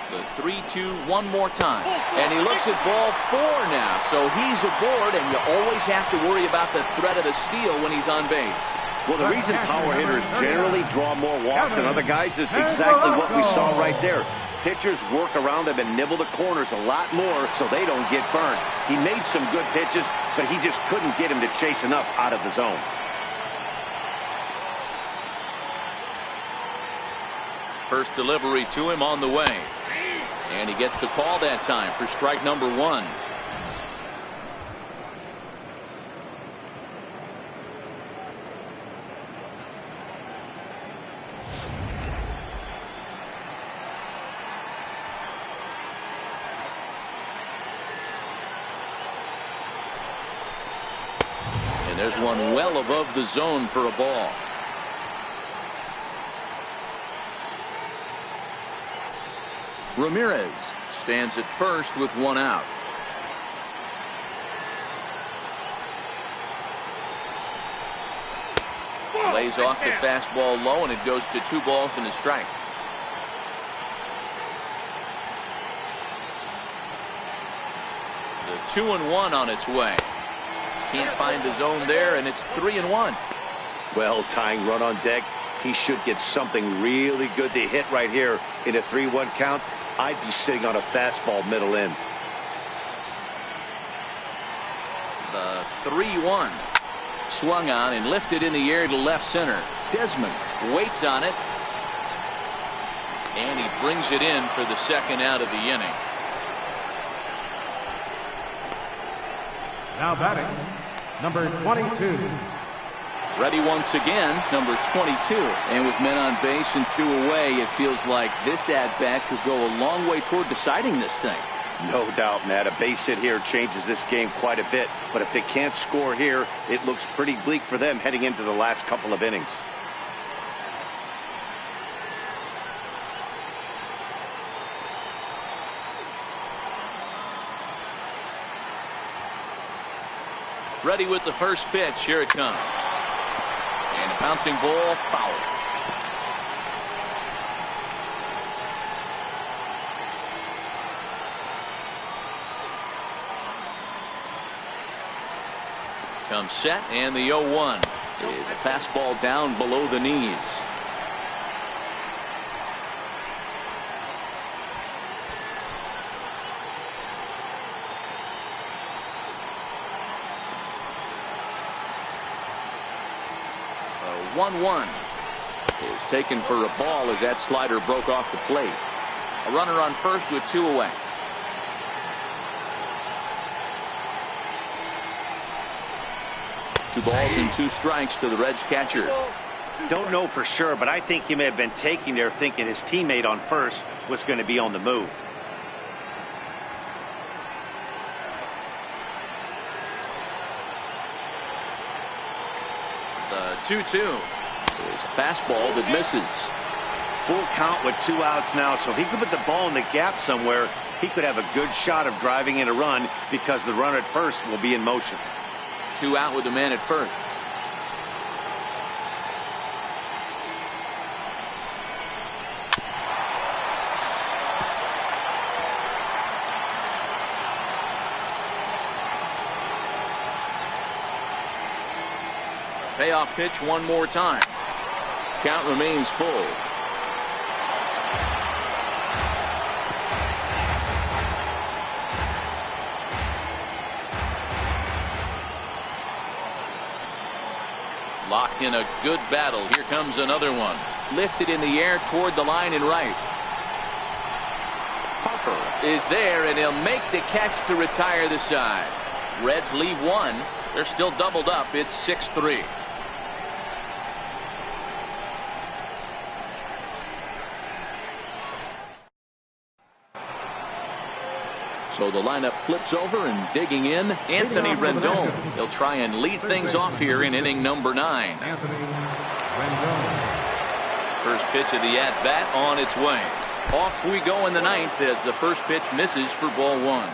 The 3-2 one more time. And he looks at ball 4 now. So he's aboard, and you always have to worry about the threat of the steal when he's on base. Well, the reason power hitters generally draw more walks than other guys is exactly what we saw right there. Pitchers work around them and nibble the corners a lot more so they don't get burned. He made some good pitches, but he just couldn't get him to chase enough out of the zone. First delivery to him on the way. And he gets the call that time for strike number 1. And there's one well above the zone for a ball. Ramirez stands at first with 1 out. Lays off the fastball low, and it goes to 2 balls and a strike. The 2-1 on its way. Can't find the zone there, and it's 3-1. Well, tying run on deck. He should get something really good to hit right here in a 3-1 count. I'd be sitting on a fastball middle in. The 3-1. Swung on and lifted in the air to left center. Desmond waits on it. And he brings it in for the 2nd out of the inning. Now batting, number 22. Ready once again, number 22. And with men on base and 2 away, it feels like this at-bat could go a long way toward deciding this thing. No doubt, Matt. A base hit here changes this game quite a bit. But if they can't score here, it looks pretty bleak for them heading into the last couple of innings. Ready with the first pitch. Here it comes. And a bouncing ball, foul. Comes set, and the 0-1 is a fastball down below the knees. The 1-1 is taken for a ball as that slider broke off the plate. A runner on first with 2 away. Two balls and 2 strikes to the Reds catcher. Don't know for sure, but I think he may have been taking there thinking his teammate on first was going to be on the move. The 2-2 is a fastball that misses. Full count with 2 outs now, so if he could put the ball in the gap somewhere, he could have a good shot of driving in a run because the runner at first will be in motion. 2 out with the man at first. Payoff pitch one more time. Count remains full. Locked in a good battle. Here comes another one. Lifted in the air toward the line and right. Harper is there, and he'll make the catch to retire the side. Reds leave one. They're still doubled up. It's 6-3. So the lineup flips over, and digging in, Anthony Rendon. He'll try and lead things off here in inning number 9. First pitch of the at-bat on its way. Off we go in the 9th as the first pitch misses for ball 1.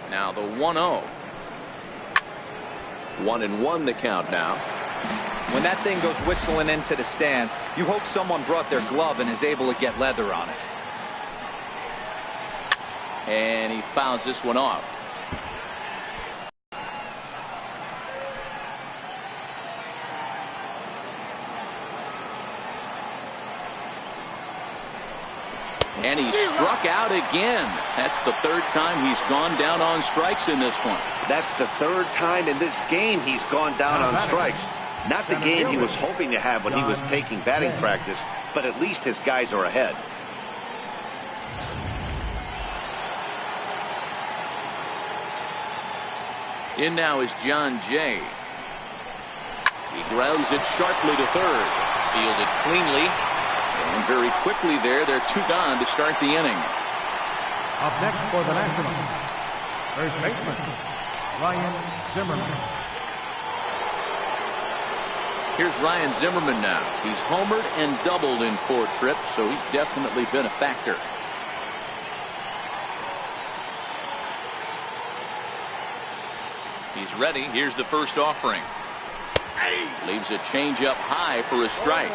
Now the 1-0. 1-1 the count now. When that thing goes whistling into the stands, you hope someone brought their glove and is able to get leather on it. And he fouls this one off. And he struck out again. That's the 3rd time he's gone down on strikes in this one. That's the 3rd time in this game he's gone down on strikes. Not the game he was hoping to have when he was taking batting practice, but at least his guys are ahead. In now is John Jay. He grounds it sharply to third. Fielded cleanly. And very quickly there, they're 2 gone to start the inning. Up next for the Nationals, first baseman, Ryan Zimmerman. Here's Ryan Zimmerman now. He's homered and doubled in 4 trips, so he's definitely been a factor. He's ready. Here's the first offering. Leaves a changeup high for a strike.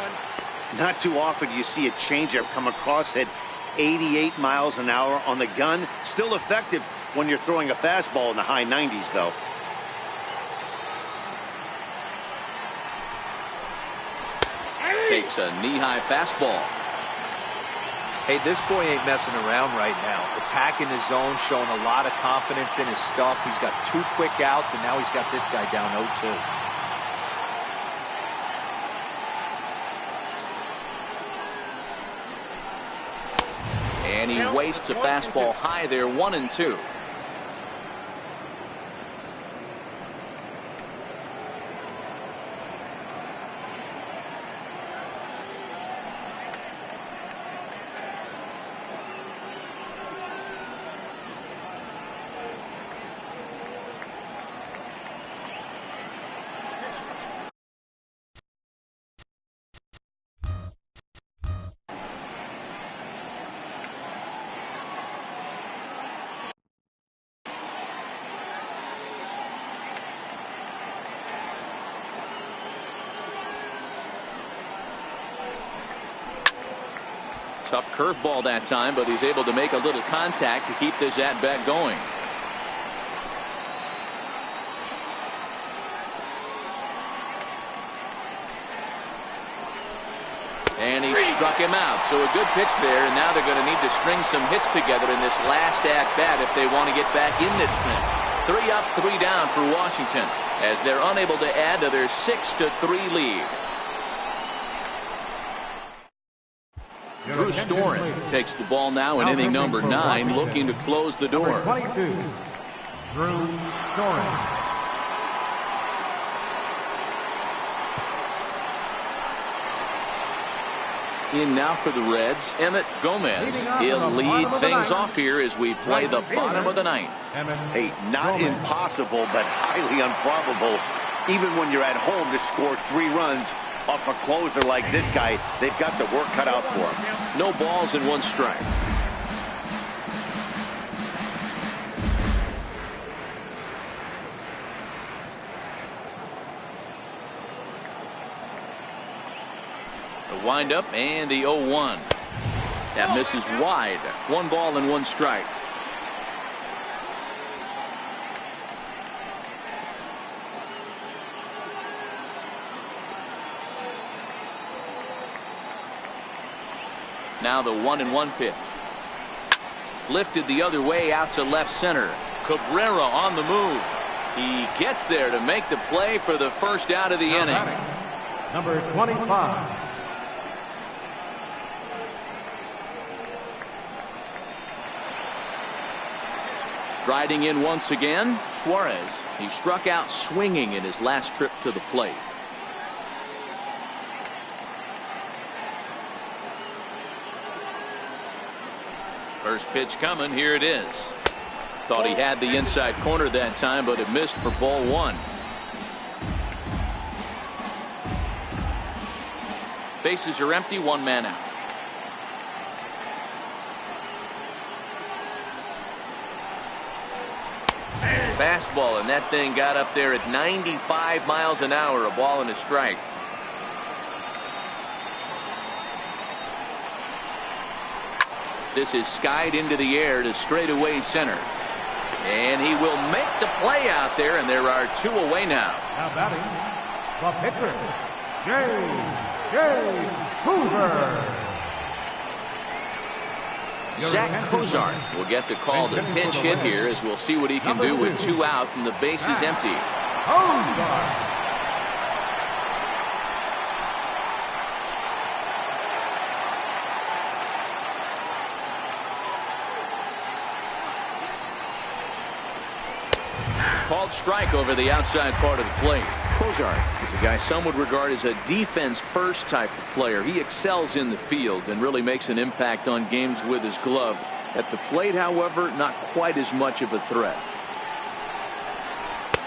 Not too often you see a changeup come across at 88 miles an hour on the gun. Still effective when you're throwing a fastball in the high 90s, though. Takes a knee-high fastball. Hey, this boy ain't messing around right now. Attacking his zone, showing a lot of confidence in his stuff. He's got 2 quick outs, and now he's got this guy down 0-2. And he wastes a fastball high there, 1-2. Tough curveball that time, but he's able to make a little contact to keep this at-bat going. And he struck him out. So a good pitch there, and now they're going to need to string some hits together in this last at-bat if they want to get back in this thing. 3 up, 3 down for Washington as they're unable to add to their 6-3 lead. Drew Storen takes the ball now in inning number 9, looking to close the door. 22, Drew Storen. In now for the Reds, Emmett Gomez. He'll lead things off here as we play the bottom of the 9th. Hey, not impossible, but highly improbable. Even when you're at home to score 3 runs off a closer like this guy, they've got the work cut out for him. No balls and 1 strike. The windup and the 0-1. That misses wide. 1 ball and 1 strike. Now the 1-1 pitch. Lifted the other way out to left center. Cabrera on the move. He gets there to make the play for the first out of the inning. Number 25. Striding in once again, Suarez. He struck out swinging in his last trip to the plate. First pitch coming. Here it is. Thought he had the inside corner that time, but it missed for ball 1. Bases are empty. 1 man out. Fastball, and that thing got up there at 95 miles an hour. A ball and a strike. This is skied into the air to straightaway center. And he will make the play out there, and there are 2 away now. Now batting, the pitcher, J. Hoover. Zach Cozart will get the call to pinch hit here, as we'll see what he can do with 2 out and the bases empty. Cozart. Called strike over the outside part of the plate. Cozart is a guy some would regard as a defense-first type of player. He excels in the field and really makes an impact on games with his glove. At the plate, however, not quite as much of a threat.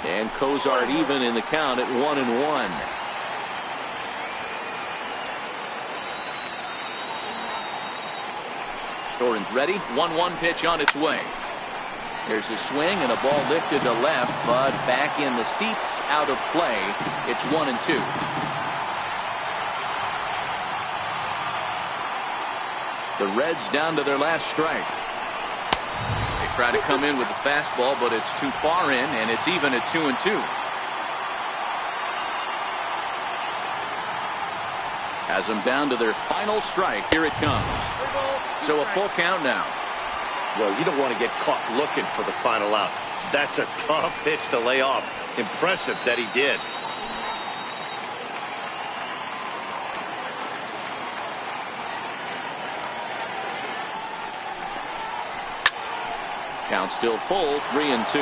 And Cozart even in the count at 1-1. Storen's ready. 1-1 pitch on its way. There's a swing and a ball lifted to left, but back in the seats, out of play. It's 1-2. The Reds down to their last strike. They try to come in with the fastball, but it's too far in, and it's even at 2-2. Has them down to their final strike. Here it comes. So a full count now. Well, you don't want to get caught looking for the final out. That's a tough pitch to lay off. Impressive that he did. Count still full, 3-2.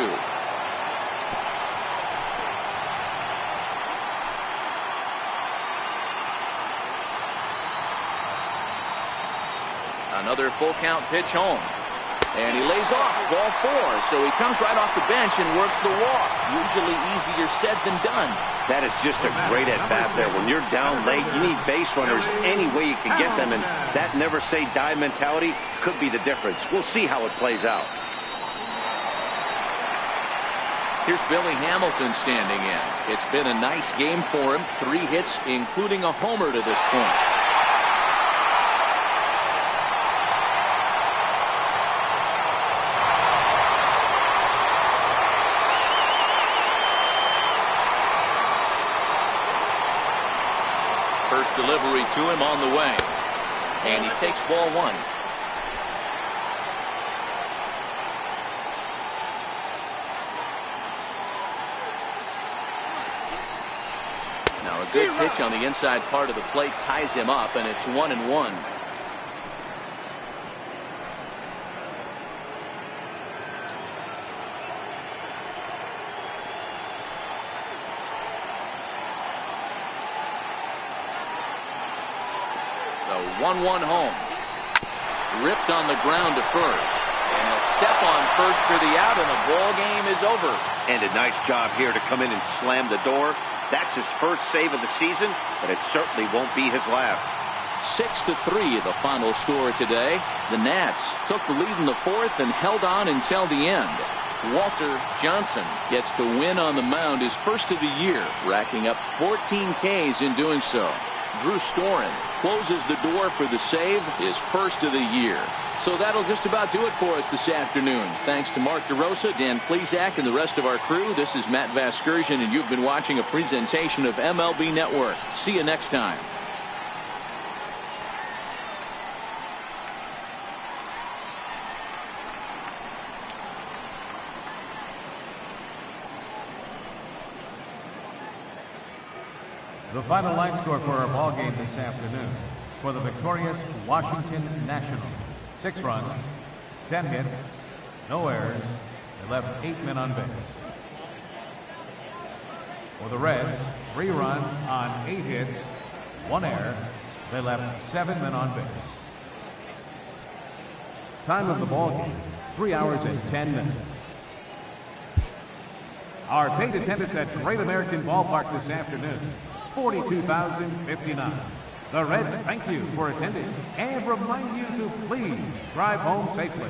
Another full count pitch home. And he lays off, ball 4. So he comes right off the bench and works the walk. Usually easier said than done. That is just a great at-bat there. When you're down late, you need base runners any way you can get them. And that never say die mentality could be the difference. We'll see how it plays out. Here's Billy Hamilton standing in. It's been a nice game for him. 3 hits, including a homer to this point. First delivery to him on the way. And he takes ball 1. Now a good pitch on the inside part of the plate ties him up, and it's 1-1. The 1-1 home. Ripped on the ground to first. And he'll step on first for the out, and the ball game is over. And a nice job here to come in and slam the door. That's his first save of the season, but it certainly won't be his last. 6-3 the final score today. The Nats took the lead in the 4th and held on until the end. Walter Johnson gets the win on the mound, his first of the year, racking up 14 Ks in doing so. Drew Storen closes the door for the save, his first of the year. So that'll just about do it for us this afternoon. Thanks to Mark DeRosa, Dan Plesac, and the rest of our crew. This is Matt Vasgersian, and you've been watching a presentation of MLB Network. See you next time. The final line score for our ball game this afternoon. For the victorious Washington Nationals, 6 runs, 10 hits, no errors. They left 8 men on base. For the Reds, 3 runs on 8 hits, 1 error. They left 7 men on base. Time of the ball game, 3 hours and 10 minutes. Our paid attendance at Great American Ballpark this afternoon, 42,059. The Reds thank you for attending and remind you to please drive home safely.